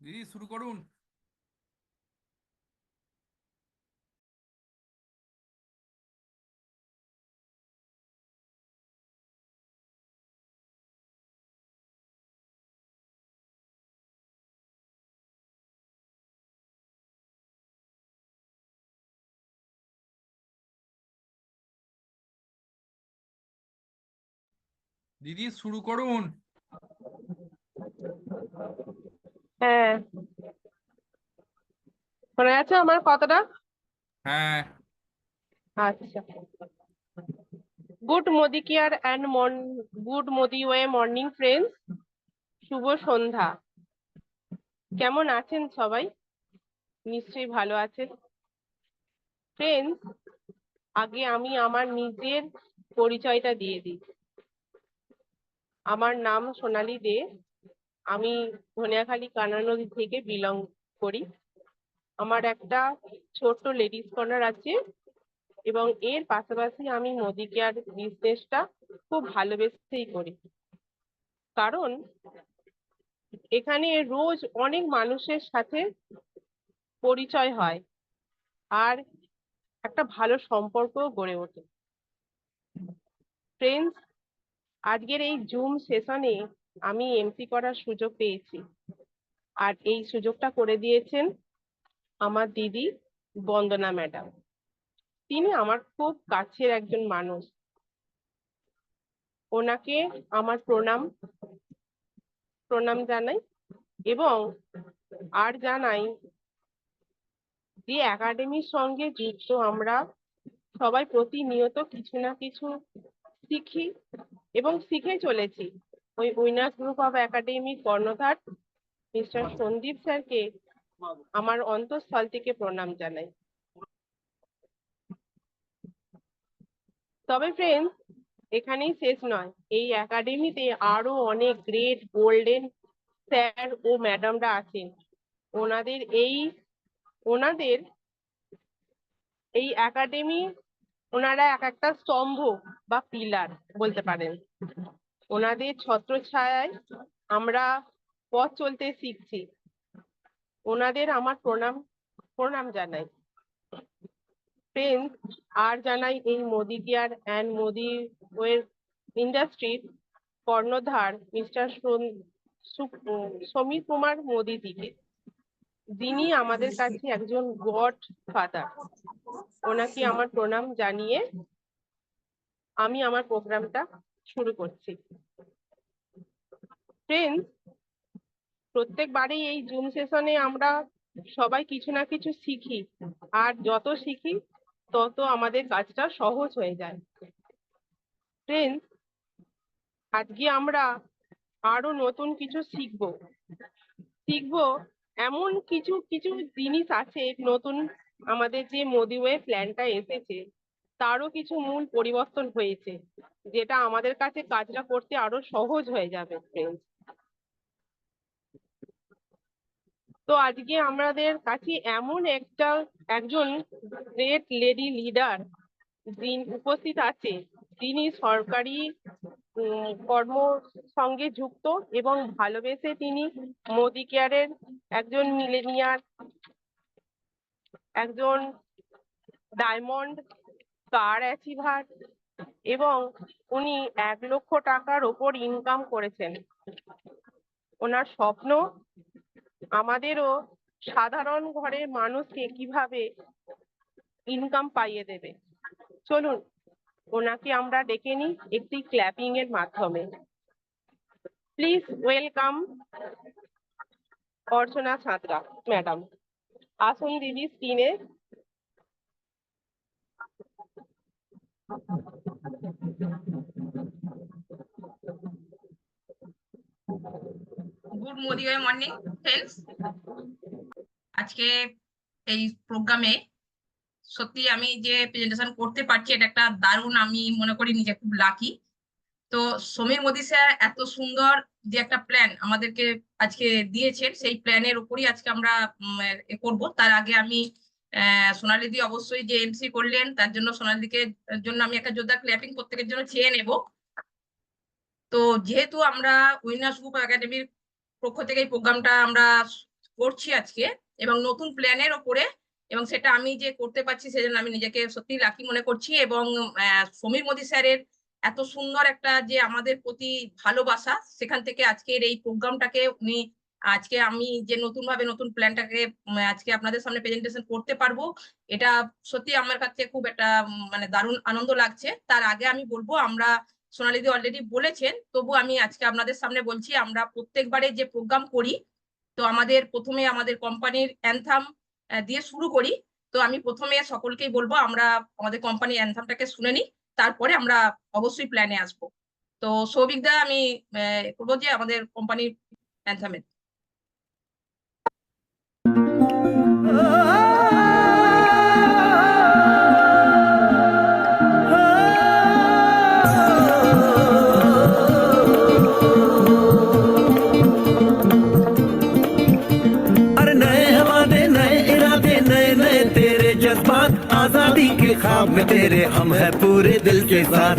দিদি শুরু করুন। দিদি শুরু করুন। হ্যাঁ, শোনা যাচ্ছে আমার কথাটা? হ্যাঁ। আচ্ছা। গুড মোদি কেয়ার অ্যান্ড গুড মোদি ওয়ে মর্নিং ফ্রেন্ডস। শুভ সন্ধ্যা। কেমন আছেন সবাই? নিশ্চয়ই ভালো আছেন। ফ্রেন্ডস, আগে আমি আমার নিজের পরিচয়টা দিয়ে দিই। আমার নাম সোনালী দে। আমি ধনিয়াখালী কানা নদী থেকে বিলং করি। আমার একটা ছোট্ট লেডিস কর্নার আছে এবং এর পাশাপাশি আমি মোদি কেয়ার বিজনেসটা খুব ভালোবেসেই করি। কারণ এখানে রোজ অনেক মানুষের সাথে পরিচয় হয় আর একটা ভালো সম্পর্ক গড়ে ওঠে। ফ্রেন্ডস, আজকের এই জুম সেশনে আমি এমসি করার সুযোগ পেয়েছি, আর এই সুযোগটা করে দিয়েছেন আমার দিদি বন্দনা ম্যাডাম। তিনি আমার খুব কাছের একজন মানুষ। ওনাকে আমার প্রণাম জানাই এবং আর জানাই যে একাডেমির সঙ্গে যুক্ত আমরা সবাই প্রতিনিয়ত কিছু না কিছু শিখি এবং শিখে চলেছি। ওই উইনার্স গ্রুপ অফ একাডেমির কর্ণধার মিস্টার সন্দীপ স্যারকে আমার অন্তঃস্থল থেকে প্রণাম জানাই। তবে ফ্রেন্ডস, এখানেই শেষ নয়। এই একাডেমিতে আরো অনেক গ্রেট গোল্ডেন স্যার ও ম্যাডামরা আছেন। ওনাদের ওনাদের এই একাডেমি, ওনারা এক একটা স্তম্ভ বা পিলার বলতে পারেন। ওনাদের ছত্রছায়ায় আমরা পথ চলতে শিখছি। ওনাদের আমার প্রণাম জানাই। ফ্রেন্ডস, আর জানাই এই মোদি কেয়ার অ্যান্ড মোদি ওয়ের ইন্ডাস্ট্রির কর্ণধার মিস্টার সমীর কুমার মোদি দিকে, যিনি আমাদের কাছে একজন গড ফাদার। ওনাকে আমার প্রণাম জানিয়ে আমি আমার প্রোগ্রামটা শুরু করছি। ফ্রেন্ডস, প্রত্যেকবারই এই জুম সেশনে আমরা সবাই কিছু না কিছু শিখি, আর যত শিখি তত আমাদের কাজটা সহজ হয়ে যায়। ফ্রেন্ডস, আজকে আমরা আরো নতুন কিছু শিখবো। এমন কিছু কিছু জিনিস আছে নতুন। আমাদের যে মোদি ওয়ে প্ল্যানটা এসেছে তারও কিছু মূল পরিবর্তন হয়েছে, যেটা আমাদের কাছে কাজটা করতে আরো সহজ হয়ে যাবে ফ্রেন্ডস। তো আজকে আমাদের কাছে এমন একজন গ্রেট লেডি লিডার যিনি উপস্থিত আছে, যিনি সরকারি কর্ম সঙ্গে যুক্ত এবং ভালোবেসে তিনি মোদি কেয়ারের একজন মিলেনিয়ার, একজন ডায়মন্ড স্টার অ্যাচিভার, এবং উনি 1 লক্ষ টাকার ওপর ইনকাম করেছেন। ওনার স্বপ্ন আমাদেরও সাধারণ ঘরের মানুষকে কিভাবে ইনকাম পাইয়ে দেবে। চলুন ওনাকে আমরা ডেকে নিই একটি ক্ল্যাপিং এর মাধ্যমে। Please welcome Archana Chhatra madam. আসুন দিদি স্ক্রিনে। Good morning friends. আজকে এই প্রোগ্রামে সত্যি আমি যে প্রেজেন্টেশন করতে পারছি এটা একটা দারুণ, আমি মনে করি নিজে খুব লাকি। তো সমীর মোদি স্যার এত সুন্দর যে একটা প্ল্যান আমাদেরকে আজকে দিয়েছেন, সেই প্ল্যানের উপরই আজকে আমরা করব। তার আগে আমি সোনালী দি অবশ্যই যে এমসি করলেন তার জন্য সোনালীদিকে জন্য আমি একটা জোরদার ক্ল্যাপিং প্রত্যেকের জন্য চেয়ে নেব। তো যেহেতু আমরা উইনার্স গ্রুপ একাডেমির পক্ষ থেকে এই প্রোগ্রামটা আমরা করছি আজকে এবং নতুন প্ল্যানের ওপরে, এবং সেটা আমি যে করতে পারছি সেজন্য আমি নিজেকে সত্যি লাকি মনে করছি। এবং সমীর মোদী স্যারের এত সুন্দর একটা যে আমাদের প্রতি ভালোবাসা, সেখান থেকে আজকের এই প্রোগ্রামটাকে উনি, আজকে আমি যে নতুন ভাবে নতুন প্ল্যানটাকে আজকে আপনাদের সামনে প্রেজেন্টেশন করতে পারবো, এটা সত্যি আমার কাছে খুব একটা মানে দারুণ আনন্দ লাগছে। তার আগে আমি বলবো, আমরা সোনালিদি অলরেডি বলেছেন, তবু আমি আজকে আপনাদের সামনে বলছি, আমরা প্রত্যেকবারে যে প্রোগ্রাম করি, তো আমাদের প্রথমে আমাদের কোম্পানির অ্যানথাম দিয়ে শুরু করি। তো আমি প্রথমে সকলকেই বলবো আমরা আমাদের কোম্পানির অ্যানথামটাকে শুনে নিই, তারপরে আমরা অবশ্যই প্ল্যানে আসবো। তো সৌভিক দা, আমি করবো যে আমাদের কোম্পানির অ্যানথামের। अरे नए हवाले नए इरादे नए नए तेरे जज्बात आजादी के ख्वाब में तेरे हम है पूरे दिल के साथ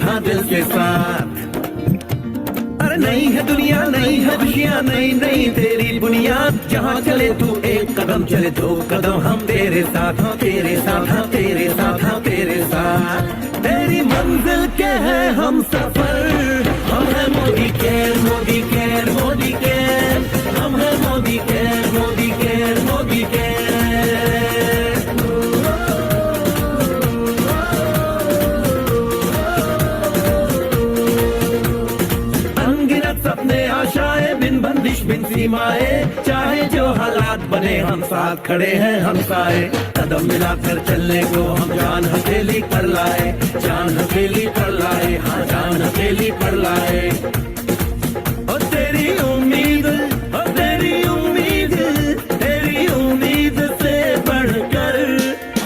हाँ दिल के साथ। अरे नई है दुनिया नई है खुशियाँ नई नई तेरी बुनियाद, जहाँ चले तू एक कदम चले दो कदम हम तेरे साथ हाँ तेरे साथ हाँ तेरे साथ हाँ तेरे साथ। तेरी मंजिल के है हम सफर, हम है Modi care Modi care Modi care, हम है Modi care Modi care Modi care. अनगिनत सपने आशाएं बिन बंदिश बिन सीमाएं, चाहे जो हालात बने हम साथ खड़े हैं हम साए। कदम मिलाकर चलने को हम जान हथेली पर लाए, जान हथेली पर लाए हाँ जान हथेली पर लाए। ओ तेरी उम्मीद तेरी उम्मीद से बढ़कर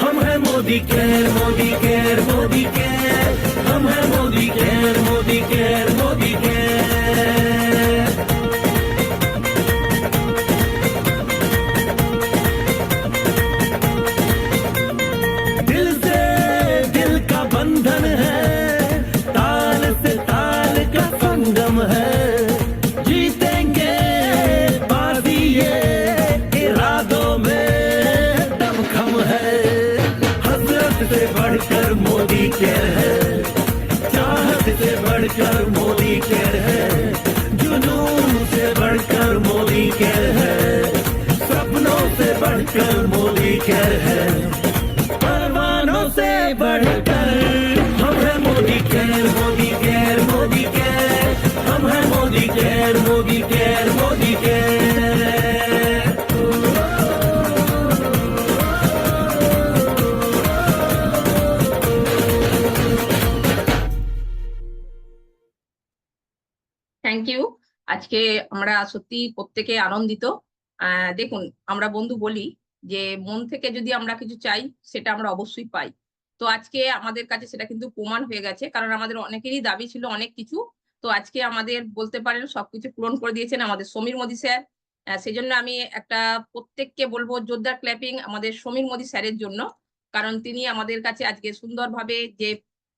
हम है Modi care Modi care Modi care, हम है Modi care Modi care Modi care. दिल से दिल का बंधन है, ताल से ताल का संगम है, जीतेंगे बाजी ये इरादों में दमखम है। हसरत से बढ़कर मोदी केयर है, चाहत से बढ़कर मोदी केयर है, जुनून से बढ़कर मोदी केयर है, सपनों से बढ़कर मोदी केयर है, परवानों से बढ़कर हम है Modi care Modi care Modi care, हम है Modi care Modi care Modi care. Thank you. আজকে আমরা সত্যি প্রত্যেকে আনন্দিত। দেখুন, আমরা বন্ধু বলি যে মন থেকে যদি আমরা কিছু চাই সেটা আমরা অবশ্যই পাই। তো আজকে আমাদের কাছে সেটা কিন্তু প্রমাণ হয়ে গেছে, কারণ আমাদের অনেকেরই দাবি ছিল অনেক কিছু, তো আজকে আমাদের বলতে পারেন সবকিছু পূরণ করে দিয়েছেন আমাদের সমীর মোদী স্যার। সেই জন্য আমি একটা প্রত্যেককে বলবো জোরদার ক্ল্যাপিং আমাদের সমীর মোদী স্যারের জন্য, কারণ তিনি আমাদের কাছে আজকে সুন্দরভাবে যে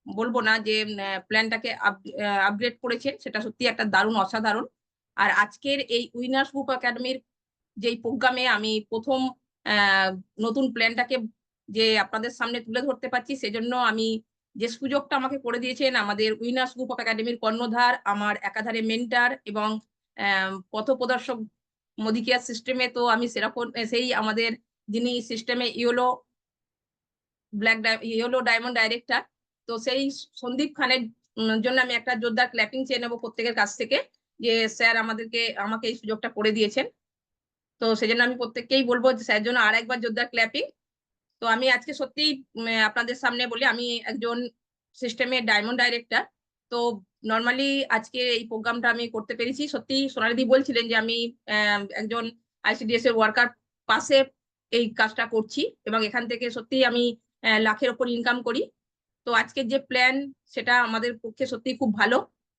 বলবো না যে প্ল্যানটাকে আপগ্রেড করেছেন, সেটা সত্যি একটা দারুণ অসাধারণ। আর আজকের এই উইনার্স গ্রুপ একাডেমির যেই প্রোগ্রামে আমি প্রথম নতুন প্ল্যানটাকে যে আপনাদের সামনে তুলে ধরতে পারছি, সেজন্য আমি যে সুযোগটা আমাকে করে দিয়েছেন আমাদের উইনার্স গ্রুপ অফ একাডেমির কর্ণধার, আমার একাধারে মেন্টার এবং পথপ্রদর্শক মোদি কেয়ার সিস্টেমে, তো আমি সেরকম সেই আমাদের যিনি সিস্টেমে ইয়েলো ডায়মন্ড ডাইরেক্টর, তো সেই সন্দীপ খানের জন্য আমি একটা জোরদার ক্ল্যাপিং চেয়ে নেবো প্রত্যেকের কাছ থেকে, যে স্যার আমাকে এই সুযোগটা করে দিয়েছেন। তো সেজন্য আমি প্রত্যেককেই বলবো যে স্যার জন্য আর একবার জোরদার ক্ল্যাপিং। তো আমি আজকে সত্যি আপনাদের সামনে বলি, আমি একজন সিস্টেমের ডায়মন্ড ডাইরেক্টর। তো নর্মালি আজকে এই প্রোগ্রামটা আমি করতে পেরেছি। সত্যি সোনালিদি বলছিলেন যে আমি একজন আইসিডিএস এর ওয়ার্কার পাশে এই কাজটা করছি, এবং এখান থেকে সত্যি আমি লাখের ওপর ইনকাম করি। তো আজকের যে প্ল্যান সেটা আমাদের পক্ষে সত্যি খুব ভালো।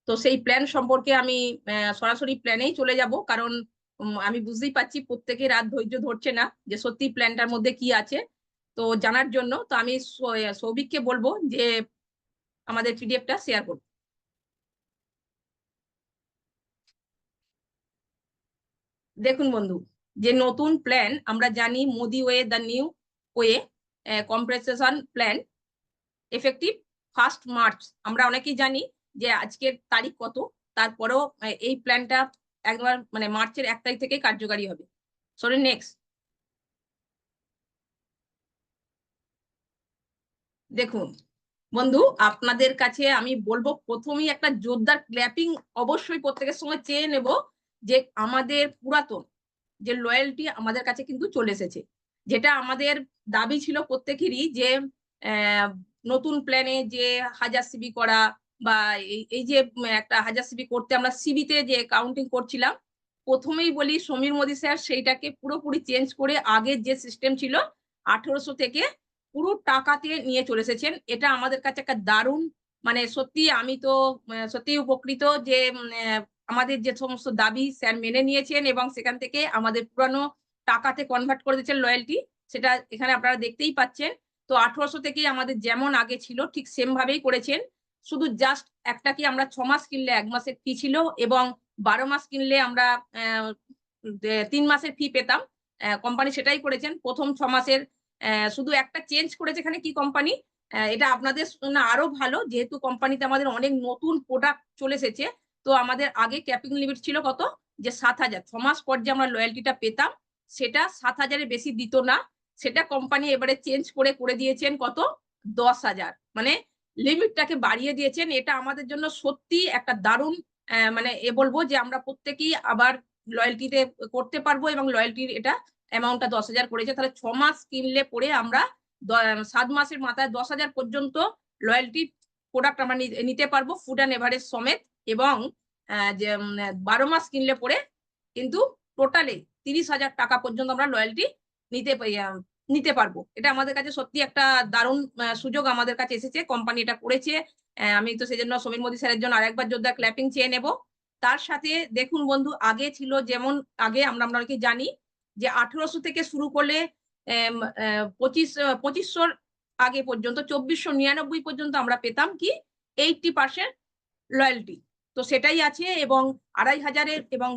তো সেই প্ল্যান সম্পর্কে আমি সরাসরি প্ল্যানেই চলে যাব, কারণ আমি বুঝতেই পারছি প্রত্যেকের রাত ধৈর্য ধরছে না যে সত্যি প্ল্যানটার মধ্যে কি আছে তো জানার জন্য। তো আমি সৌভিককে বলবো যে আমাদের পিডিএফটা শেয়ার করব। দেখুন বন্ধু, যে নতুন প্ল্যান আমরা জানি Modi way the new way compensation plan effective 1 March. আমরা অনেকেই জানি যে আজকের তারিখ কত, তারপরেও এই প্ল্যানটা একবার মানে মার্চের 1 তারিখ থেকে কার্যকারী হবে। Sorry next. দেখুন বন্ধু, আপনাদের কাছে আমি বলবো প্রথমেই একটা জোরদার ক্ল্যাপিং অবশ্যই প্রত্যেকের সঙ্গে চেয়ে নেব, যে আমাদের পুরাতন যে লয়্যালটি আমাদের কাছে কিন্তু চলে এসেছে, যেটা আমাদের দাবি ছিল প্রত্যেকেরই, যে নতুন প্ল্যানে যে 1000 সিবি করা, বা এই যে একটা 1000 সিবি করতে আমরা সিবিতে যে কাউন্টিং করছিলাম, প্রথমেই বলি সমীর মোদী স্যার সেইটাকে পুরোপুরি চেঞ্জ করে আগের যে সিস্টেম ছিল 1800 থেকে পুরো টাকাতে নিয়ে চলে এসেছেন। এটা আমাদের কাছে একটা দারুণ, মানে সত্যি আমি তো সত্যি উপকৃত যে আমাদের যে সমস্ত দাবি স্যার মেনে নিয়েছেন এবং সেখান থেকে আমাদের পুরানো টাকাতে কনভার্ট করে দিয়েছেন লয়্যালটি, সেটা এখানে আপনারা দেখতেই পাচ্ছেন। তো 1800 থেকেই আমাদের যেমন আগে ছিল ঠিক সেম ভাবেই করেছেন, শুধু জাস্ট একটা কি আমরা 6 মাস কিনলে 1 মাসের ফি ছিল, এবং 12 মাস কিনলে আমরা 3 মাসের ফি পেতাম। কোম্পানি সেটাই করেছেন। প্রথম 6 মাসের শুধু একটা চেঞ্জ করেছে এখানে কি কোম্পানি, এটা আপনাদের জন্য আরো ভালো, যেহেতু কোম্পানিতে আমাদের অনেক নতুন প্রোডাক্ট চলে এসেছে। তো আমাদের আগে ক্যাপিং লিমিট ছিল কত, যে 7000, 6 মাস পর যে আমরা লয়্যালটিটা পেতাম সেটা 7000-এর বেশি দিত না, সেটা কোম্পানি এবারে চেঞ্জ করে দিয়েছেন কত, 10,000, মানে লিমিটটাকে বাড়িয়ে দিয়েছেন। এটা আমাদের জন্য সত্যি একটা দারুণ মানে বলবো যে আমরা প্রত্যেকেই আবার লয়্যালটিতে করতে পারবো, এবং লয়্যালটির এটা অ্যামাউন্টটা 10,000 করেছে। তাহলে 6 মাস কিনলে পরে আমরা 7 মাসের মাথায় 10,000 পর্যন্ত লয়্যালটি প্রোডাক্ট আমরা নিতে পারবো ফুড অ্যান্ড এভারেজ সমেত, এবং যে 12 মাস কিনলে পরে কিন্তু টোটালে 30,000 টাকা পর্যন্ত আমরা লয়্যালটি নিতে পারবো। এটা আমাদের কাছে সত্যি একটা দারুণ সুযোগ আমাদের কাছে এসেছে, কোম্পানি এটা করেছে। আমি তো সেই জন্য সমীর মোদী স্যারের জন্য আরেকবার জোরদার ক্ল্যাপিং চেয়ে নেব। তার সাথে দেখুন বন্ধু, আগে ছিল যেমন আগে আমরা অনেকে জানি যে 1800 থেকে শুরু করলে 2500 আগে পর্যন্ত 2499 পর্যন্ত আমরা পেতাম কি 80% লয়্যালটি। তো সেটাই আছে, এবং 2500 এবং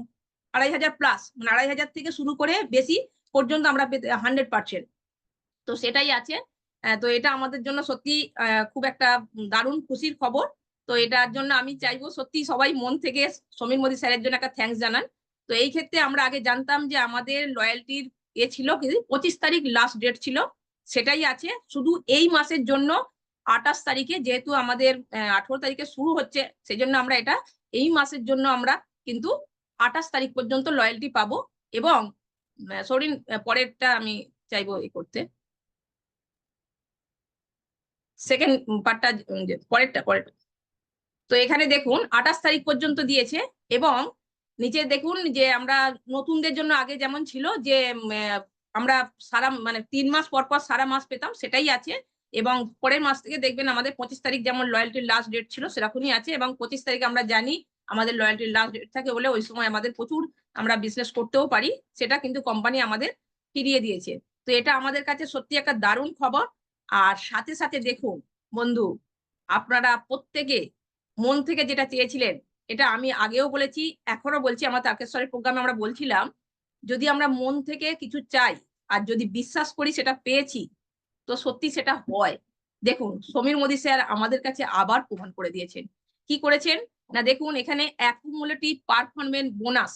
2500 প্লাস, মানে 2500 থেকে শুরু করে বেশি পর্যন্ত আমরা 100%। তো সেটাই আছে। তো এটা আমাদের জন্য সত্যি খুব একটা দারুণ খুশির খবর। তো এটার জন্য আমি চাইবো সত্যি সবাই মন থেকে সমীর মোদী স্যারের জন্য একটা থ্যাঙ্কস জানান। তো এই ক্ষেত্রে আমরা আগে জানতাম যে আমাদের লয়্যালটির ছিল কি 25 তারিখ লাস্ট ডেট ছিল, সেটাই আছে। শুধু এই মাসের জন্য 28 তারিখে, যেহেতু আমাদের 18 তারিখে শুরু হচ্ছে, সেই জন্য আমরা এটা এই মাসের জন্য আমরা কিন্তু 28 তারিখ পর্যন্ত লয়্যালটি পাবো। এবং সরিন পরেরটা আমি চাইবো এই করতে, সেকেন্ড পার্টটা পরেরটা। তো এখানে দেখুন 28 তারিখ পর্যন্ত দিয়েছে, এবং নিচে দেখুন যে আমরা নতুনদের জন্য আগে যেমন ছিল যে আমরা সারা মানে 3 মাস পর পর সারা মাস পেতাম, সেটাই আছে। এবং পরের মাস থেকে দেখবেন আমাদের 25 তারিখ যেমন লয়্যালটির লাস্ট ডেট ছিল সেরকমই আছে, এবং 25 তারিখ আমরা জানি আমাদের লয়্যালটির লাস্ট ডেট থাকে বলে ওই সময় আমাদের প্রচুর আমরা বিজনেস করতেও পারি, সেটা কিন্তু কোম্পানি আমাদের ফিরিয়ে দিয়েছে। তো এটা আমাদের কাছে সত্যি একটা দারুণ খবর। আর সাথে সাথে দেখুন বন্ধু, আপনারা প্রত্যেকে মন থেকে যেটা চেয়েছিলেন, এটা আমি আগেও বলেছি এখনো বলছি, আমার তারকেশ্বরের প্রোগ্রামে আমরা বলছিলাম, যদি আমরা মন থেকে কিছু চাই আর যদি বিশ্বাস করি সেটা পেয়েছি, তো সত্যি সেটা হয়। দেখুন সমীর মোদী স্যার আমাদের কাছে আবার প্রমাণ করে দিয়েছেন। কি করেছেন না, দেখুন এখানে অ্যাকুমুলেটিভ পারফরমেন্স বোনাস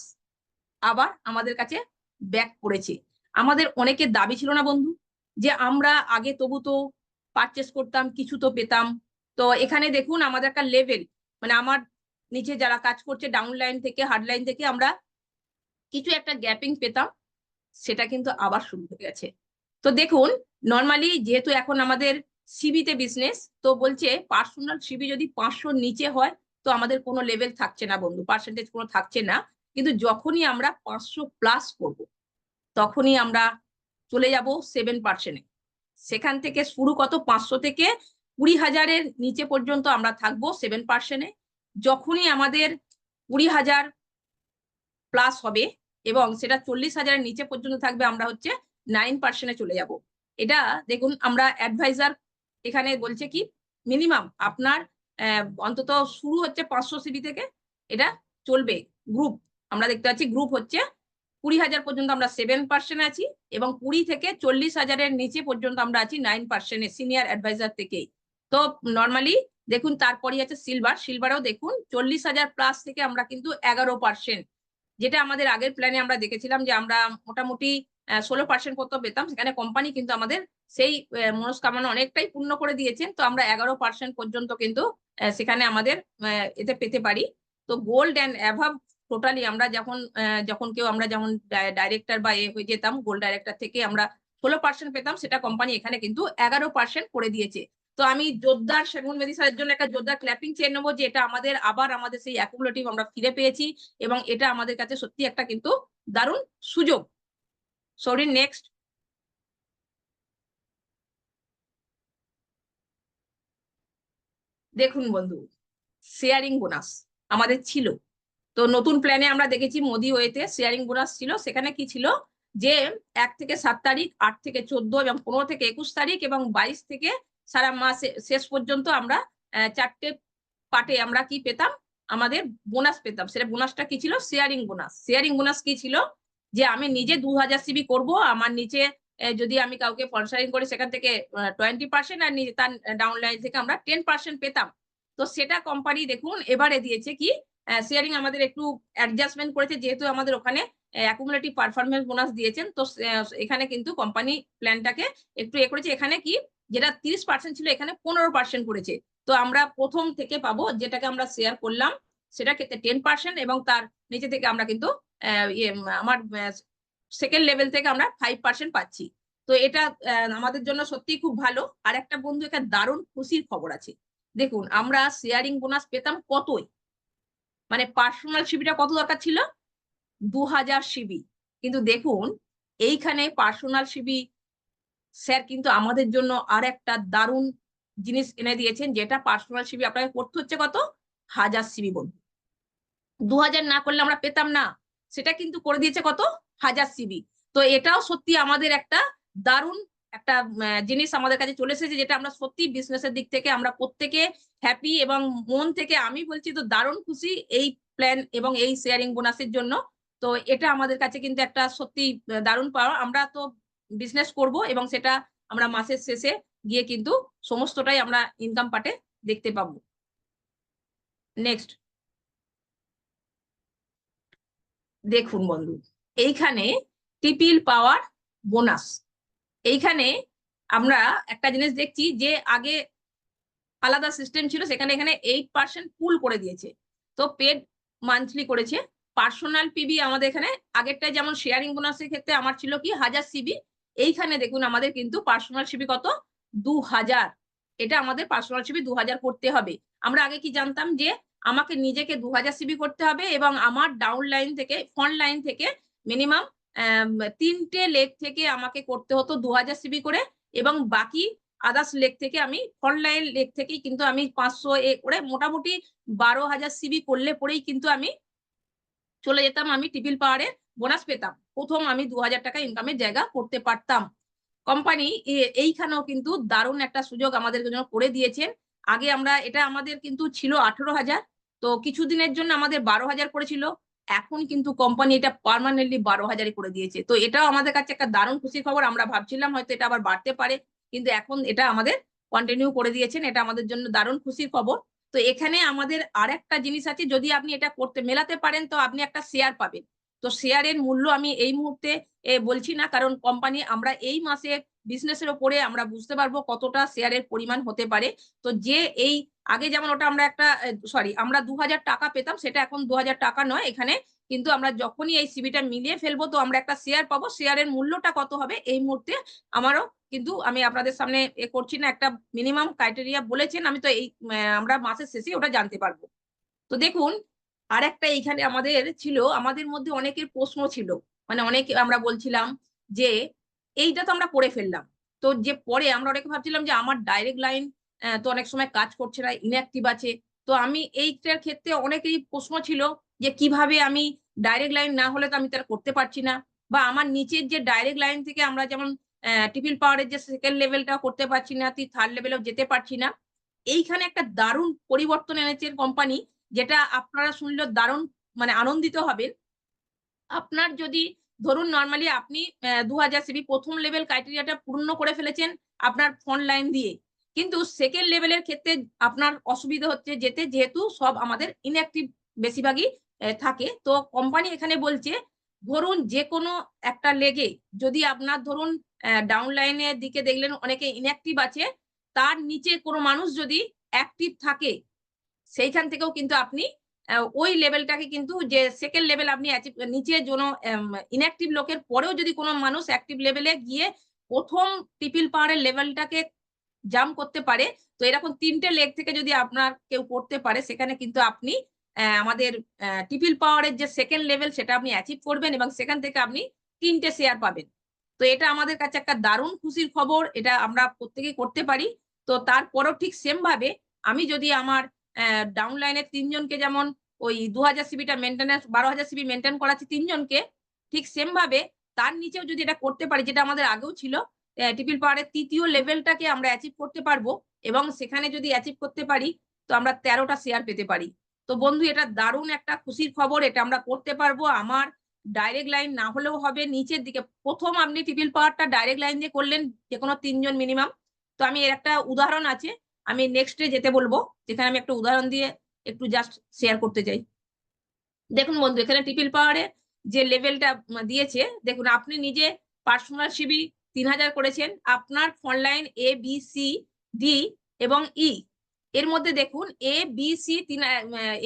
আবার আমাদের কাছে ব্যাক করেছে। আমাদের অনেকের দাবি ছিল না বন্ধু, যে আমরা আগে তবু তো পারচেস করতাম, কিছু তো পেতাম। তো এখানে দেখুন আমাদের একটা লেভেল, মানে আমার নিচে যারা কাজ করছে ডাউন লাইন থেকে হার্ড লাইন থেকে আমরা কিছু একটা গ্যাপিং পেতাম, সেটা কিন্তু আবার শুরু হয়ে গেছে। তো দেখুন নর্মালি যেহেতু এখন আমাদের সিবিতে বিজনেস, তো বলছে পার্সোনাল সিবি যদি 500 নিচে হয় তো আমাদের কোনো লেভেল থাকছে না বন্ধু, পার্সেন্টেজ কোনো থাকছে না। কিন্তু যখনই আমরা 500 প্লাস করব, তখনই আমরা চলে যাব 7%-এ। সেখান থেকে শুরু কত 500 থেকে 20,000-এর নিচে পর্যন্ত আমরা থাকবো 7%-এ। যখনই আমাদের 20,000 প্লাস হবে এবং সেটা 40,000-এর নিচে পর্যন্ত থাকবে, আমরা হচ্ছে 9%-এ চলে যাব। এটা দেখুন আমরা অ্যাডভাইজার এখানে বলছে কি মিনিমাম আপনার অন্তত শুরু হচ্ছে 500 সিবি থেকে, এটা চলবে গ্রুপ। আমরা দেখতে পাচ্ছি গ্রুপ হচ্ছে 20,000 পর্যন্ত আমরা 7% আছি এবং 20 থেকে 40,000-এর নিচে পর্যন্ত আমরা আছি 9% সিনিয়র অ্যাডভাইজার থেকেই। তো নর্মালি দেখুন তারপরে আছে সিলভারেও দেখুন 40,000 প্লাস থেকে আমরা কিন্তু 11%, যেটা আমাদের আগের প্ল্যানে আমরা দেখেছিলাম যে আমরা মোটামুটি 16% কত পেতাম, সেখানে কোম্পানি কিন্তু আমাদের সেই মনস্কামনা অনেকটাই পূর্ণ করে দিয়েছেন। তো আমরা 11% পর্যন্ত কিন্তু সেখানে আমাদের এতে পেতে পারি। তো গোল্ড অ্যান্ড অ্যাভাব টোটালি আমরা যখন কেউ আমরা যেমন ডাইরেক্টর বা হয়ে যেতাম, গোল্ড ডাইরেক্টর থেকে আমরা 16% পেতাম, সেটা কোম্পানি এখানে কিন্তু 11% করে দিয়েছে। তো আমি জোরদার সেগুন মেদি স্যারের জন্য একটা জোরদার ক্ল্যাপিং চেয়ে নেবো যে এটা আমাদের সেই অ্যাকুমুলেটিভ আমরা ফিরে পেয়েছি এবং এটা আমাদের কাছে সত্যি একটা কিন্তু দারুণ সুযোগ। Sorry, next. দেখুন বন্ধু, শেয়ারিং বোনাস আমাদের ছিল। তো নতুন প্ল্যানে আমরা দেখেছি মোদি ওয়েতে শেয়ারিং বোনাস ছিল। সেখানে কি ছিল যে 1 থেকে 7 তারিখ, 8 থেকে 14 এবং 15 থেকে 21 তারিখ এবং 22 থেকে সারা মাস শেষ পর্যন্ত আমরা 4টে পার্টে আমরা কি পেতাম, আমাদের বোনাস পেতাম। সেটা বোনাসটা কি ছিল? Sharing bonus. শেয়ারিং বোনাস কি ছিল যে আমি নিজে 2000 সিবি করব, আমার নিচে যদি আমি কাউকে স্পন্সরিং করি সেখান থেকে 20% আর তার ডাউনলাইন থেকে আমরা 10% পেতাম। তো সেটা কোম্পানি দেখুন এবারে দিয়েছে কি শেয়ারিং আমাদের একটু অ্যাডজাস্টমেন্ট করেছে, যেহেতু আমাদের ওখানে অ্যাকুমুলেটিভ পারফরমেন্স বোনাস দিয়েছেন। তো এখানে কিন্তু কোম্পানি প্ল্যানটাকে একটু করেছে। এখানে কি যেটা 30% ছিল এখানে 15% করেছে। তো আমরা প্রথম থেকে পাবো, যেটাকে আমরা শেয়ার করলাম সেটা ক্ষেত্রে 10% এবং তার নিচে থেকে আমরা কিন্তু আমার সেকেন্ড লেভেল থেকে আমরা 5% পাচ্ছি। তো এটা আমাদের জন্য সত্যিই খুব ভালো। আর একটা বন্ধু এখানে দারুণ খুশির খবর আছে। দেখুন আমরা শেয়ারিং বোনাস পেতাম কতই, মানে পার্সোনাল সিবিটা কত দরকার ছিল? 2000 সিবি। কিন্তু দেখুন এইখানে পার্সোনাল সিবি স্যার কিন্তু আমাদের জন্য আর একটা দারুণ জিনিস এনে দিয়েছেন, যেটা পার্সোনাল সিবি আপনাকে করতে হচ্ছে কত? 1000 সিবি বন্ধু। 2000 না করলে আমরা পেতাম না, সেটা কিন্তু করে দিয়েছে কত? 1000 সিবি। তো এটাও সত্যি আমাদের একটা দারুণ একটা জিনিস আমাদের কাছে চলে এসেছে, যেটা আমরা সত্যি বিজনেসের দিক থেকে আমরা প্রত্যেকে হ্যাপি এবং মন থেকে আমি বলছি তো দারুণ খুশি এই প্ল্যান এবং এই শেয়ারিং বোনাসের জন্য। তো এটা আমাদের কাছে কিন্তু একটা সত্যি দারুণ পাওয়া। আমরা তো বিজনেস করব এবং সেটা আমরা মাসের শেষে গিয়ে কিন্তু সমস্তটাই আমরা ইনকাম পার্টে দেখতে পাবো। নেক্সট দেখুন বন্ধু, এইখানে টিপিল পাওয়ার বোনাস। এইখানে আমরা একটা জিনিস দেখছি যে আগে আলাদা সিস্টেম ছিল, সেখানে এখানে 8% পুল করে দিয়েছে। তো পেড মান্থলি করেছে। পার্সোনাল পিবি আমাদের এখানে আগেরটাই যেমন শেয়ারিং বোনাসের ক্ষেত্রে আমার ছিল কি 1000 সিবি, এইখানে দেখুন আমাদের কিন্তু পার্সোনাল সিবি কত? 2000। এটা আমাদের পার্সোনাল সিবি 2000 করতে হবে। আমরা আগে কি জানতাম যে আমাকে নিজেকে 2000 সিবি করতে হবে এবং আমার ডাউন লাইন থেকে ফ্রন্ট লাইন থেকে মিনিমাম 3টে লেগ থেকে আমাকে করতে হতো 2000 সিবি করে, এবং বাকি আদার্স লেগ থেকে আমি ফ্রন্ট লাইন লেগ থেকেই কিন্তু আমি 500 করে মোটামুটি 12,000 সিবি করলে পরেই কিন্তু আমি চলে যেতাম, আমি টিপিল পাওয়ারে বোনাস পেতাম। প্রথম আমি 2000 টাকা ইনকামের জায়গা করতে পারতাম। কোম্পানি এইখানেও কিন্তু দারুণ একটা সুযোগ আমাদের জন্য করে দিয়েছেন। আগে আমরা এটা আমাদের কিন্তু ছিল 18,000, তো কিছুদিনের জন্য আমাদের 12,000 করেছিল। এখন কিন্তু কোম্পানি এটা পার্মানেন্টলি 12,000 করে দিয়েছে। তো এটাও আমাদের কাছে একটা দারুণ খুশির খবর। আমরা ভাবছিলাম হয়তো এটা আবার বাড়তে পারে, কিন্তু এখন এটা আমাদের কন্টিনিউ করে দিয়েছেন। এটা আমাদের জন্য দারুণ খুশির খবর। তো এখানে আমাদের আর একটা জিনিস আছে, যদি আপনি এটা করতে মেলাতে পারেন তো আপনি একটা শেয়ার পাবেন। তো শেয়ারের মূল্য আমি এই মুহূর্তে বলছি না, কারণ কোম্পানি আমরা এই মাসে বিজনেসের ওপরে আমরা বুঝতে পারবো কতটা শেয়ারের পরিমাণ হতে পারে। তো যে এই আগে যেমন ওটা আমরা একটা আমরা 2000 টাকা পেতাম, সেটা এখন 2000 টাকা নয়। এখানে কিন্তু আমরা যখনই এই সিবিটা মিলিয়ে ফেলবো তো আমরা একটা শেয়ার পাবো। শেয়ারের মূল্যটা কত হবে এই মুহূর্তে আমারও কিন্তু আমি আপনাদের সামনে করছি না, একটা মিনিমাম ক্রাইটেরিয়া বলেছেন, আমি তো এই আমরা মাসের শেষে ওটা জানতে পারবো। তো দেখুন আর একটা এইখানে আমাদের ছিল, আমাদের মধ্যে অনেকের প্রশ্ন ছিল, মানে অনেকে আমরা বলছিলাম যে এইটা তো আমরা করে ফেললাম, তো যে পরে আমরা অনেকে ভাবছিলাম যে আমার ডাইরেক্ট লাইন তো অনেক সময় কাজ করছে না, ইনঅ্যাক্টিভ আছে। তো আমি এইটার ক্ষেত্রে অনেকেরই প্রশ্ন ছিল যে কিভাবে আমি ডাইরেক্ট লাইন না হলে তো আমি তার করতে পারছি না, বা আমার নিচের যে ডাইরেক্ট লাইন থেকে আমরা যেমন টিপিল পাওয়ারের যে সেকেন্ড লেভেলটা করতে পারছি না, তুই থার্ড লেভেলেও যেতে পারছি না। এইখানে একটা দারুণ পরিবর্তন এনেছে কোম্পানি, যেটা আপনারা শুনলে দারুণ মানে আনন্দিত হবেন। আপনার যদি ধরুন নর্মালি আপনি 2000 সিবি প্রথম লেভেল ক্রাইটেরিয়াটা পূর্ণ করে ফেলেছেন আপনার ফোন লাইন দিয়ে, কিন্তু সেকেন্ড লেভেলের ক্ষেত্রে আপনার অসুবিধা হচ্ছে যেতে, যেহেতু সব আমাদের ইনঅ্যাক্টিভ বেশিরভাগই থাকে। তো কোম্পানি এখানে বলছে ধরুন যে কোনো একটা লেগে যদি আপনার ধরুন ডাউন লাইনের দিকে দেখলেন অনেকে ইনঅ্যাক্টিভ আছে, তার নিচে কোনো মানুষ যদি অ্যাক্টিভ থাকে সেইখান থেকেও কিন্তু আপনি ওই লেভেলটাকে কিন্তু যে সেকেন্ড লেভেল আপনি নিচে কোনো ইনঅ্যাক্টিভ লোকের পরেও যদি কোনো মানুষ অ্যাক্টিভ লেভেলে গিয়ে প্রথম ট্রিপল পাওয়ারের লেভেলটাকে জাম্প করতে পারে, তো এরকম 3টে লেগ থেকে যদি আপনার কেউ করতে পারে, সেখানে কিন্তু আপনি আমাদের ট্রিপল পাওয়ারের যে সেকেন্ড লেভেল সেটা আপনি অ্যাচিভ করবেন এবং সেখান থেকে আপনি 3টে শেয়ার পাবেন। তো এটা আমাদের কাছে একটা দারুণ খুশির খবর, এটা আমরা প্রত্যেকেই করতে পারি। তো তারপরও ঠিক সেম ভাবে আমি যদি আমার ডাউন লাইনের 3জনকে যেমন ওই 2000 সিবিটা মেনটেন্যান্স 12000 সিবি মেনটেন করাচ্ছি 3জনকে, ঠিক সেম ভাবে তার নিচেও যদি এটা করতে পারি, যেটা আমাদের আগেও ছিল, ট্রিপল পাওয়ারের 3য় লেভেলটাকে আমরা অ্যাচিভ করতে পারবো এবং সেখানে যদি অ্যাচিভ করতে পারি তো আমরা 13টা শেয়ার পেতে পারি। তো বন্ধু এটা দারুণ একটা খুশির খবর, এটা আমরা করতে পারবো। আমার ডাইরেক্ট লাইন না হলেও হবে, নিচের দিকে প্রথম আপনি ট্রিপল পাওয়ারটা ডাইরেক্ট লাইন দিয়ে করলেন যে কোনো 3জন মিনিমাম। তো আমি এর একটা উদাহরণ আছে, আমি নেক্সটে যেতে বলবো, যেখানে আমি একটা উদাহরণ দিয়ে একটু জাস্ট শেয়ার করতে চাই। দেখুন বন্ধু এখানে ট্রিপল পাওয়ারে যে লেভেলটা দিয়েছে, দেখুন আপনি নিজে পার্সোনাল সিবি 3000 করেছেন, আপনার phone line A B C D এবং ই, এর মধ্যে দেখুন এ বি সি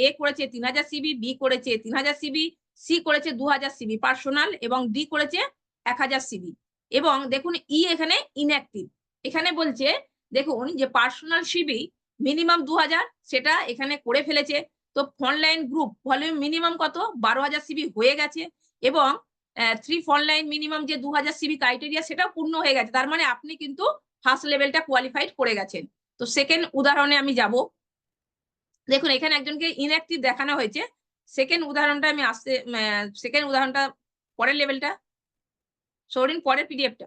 এ করেছে 3000 সিবি, বি করেছে 3000 সিবি, সি করেছে 2000 সিবি পার্সোনাল এবং ডি করেছে 1000 সিবি। এবং দেখুন ই এখানে ইনঅ্যাক্টিভ, এখানে বলছে দেখুন যে পার্সোনাল সিবি মিনিমাম 2000 সেটা এখানে করে ফেলেছে। তো phone line group volume minimum কত 12000 সিবি হয়ে গেছে এবং 3 ফোন লাইন মিনিমাম যে 2000 সিবি ক্রাইটেরিয়া সেটাও পূর্ণ হয়ে গেছে, তার মানে আপনি কিন্তু ফার্স্ট লেভেলটা কোয়ালিফাইড করে গেছেন। তো সেকেন্ড উদাহরণে আমি যাব, দেখুন এখানে একজনকে ইনঅ্যাক্টিভ দেখানো হয়েছে। সেকেন্ড উদাহরণটা আমি আসতে, সেকেন্ড উদাহরণটা পরের লেভেলটা সরিন, পরের পিডিএফটা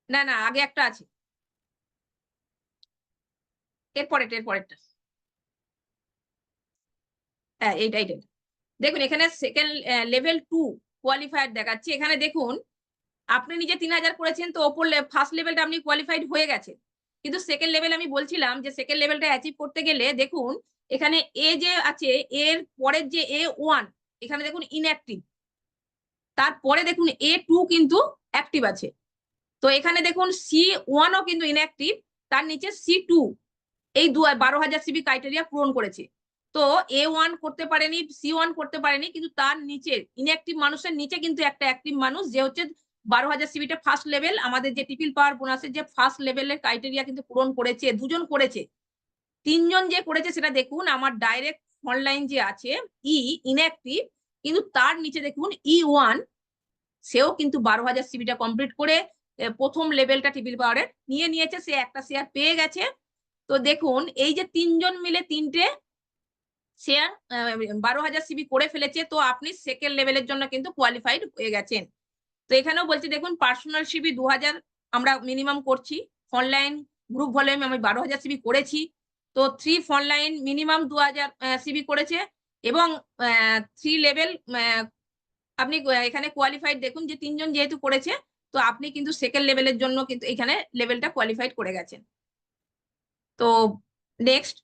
না না আগে একটা আছে, এরপরেরটা হ্যাঁ এইটাই। দেখুন এখানে সেকেন্ড লেভেল 2 কোয়ালিফায়ার দেখাচ্ছে, এখানে দেখুন আপনি নিজে 3000 করেছেন, তো ওপর ফার্স্ট লেভেলটা আপনি কোয়ালিফাইড হয়ে গেছে, কিন্তু সেকেন্ড লেভেল আমি বলছিলাম যে সেকেন্ড লেভেলটা অ্যাচিভ করতে গেলে দেখুন এখানে এ যে আছে এর পরের যে A1 এখানে দেখুন ইনঅ্যাক্টিভ, তারপরে দেখুন A2 কিন্তু অ্যাক্টিভ আছে। তো এখানে দেখুন C1ও কিন্তু ইনঅ্যাক্টিভ, তার নিচে C2 এই 12000 সিবি ক্রাইটেরিয়া পূরণ করেছে। তো A1 করতে পারেনি, C1 করতে পারেনি, কিন্তু তার নিচে ইনঅ্যাক্টিভ মানুষের নিচে কিন্তু একটা অ্যাক্টিভ মানুষ যে হচ্ছে 12000 সিবিটা ফার্স্ট লেভেল আমাদের যে ট্রিপল পাওয়ার বোনাসের যে ফার্স্ট লেভেলের ক্রাইটেরিয়া কিন্তু পূরণ করেছে, 2জন করেছে। 3জন যে করেছে সেটা দেখুন আমার ডাইরেক্ট অনলাইন যে আছে ই ইনঅ্যাক্টিভ, কিন্তু তার নিচে দেখুন E1 সেও কিন্তু 12000 সিবিটা কমপ্লিট করে প্রথম লেভেলটা ট্রিপল পাওয়ারের নিয়ে নিয়েছে, সে একটা শেয়ার পেয়ে গেছে। তো দেখুন এই যে 3জন মিলে 3টে শেয়ার 12000 সিবি করে ফেলেছে, তো আপনি সেকেন্ড লেভেলের জন্য কিন্তু কোয়ালিফাইড হয়ে গেছেন। তো এখানেও বলছি দেখুন পার্সোনাল সিবি 2000 আমরা মিনিমাম করছি, অনলাইন গ্রুপ ভলিউম আমি 12000 সিবি করেছি, তো 3 অনলাইন মিনিমাম 2000 সিবি করেছে এবং 3 লেভেল আপনি এখানে কোয়ালিফাইড দেখুন যে 3জন যেহেতু করেছে, তো আপনি কিন্তু সেকেন্ড লেভেলের জন্য কিন্তু এখানে লেভেলটা কোয়ালিফাইড করে গেছেন। তো নেক্সট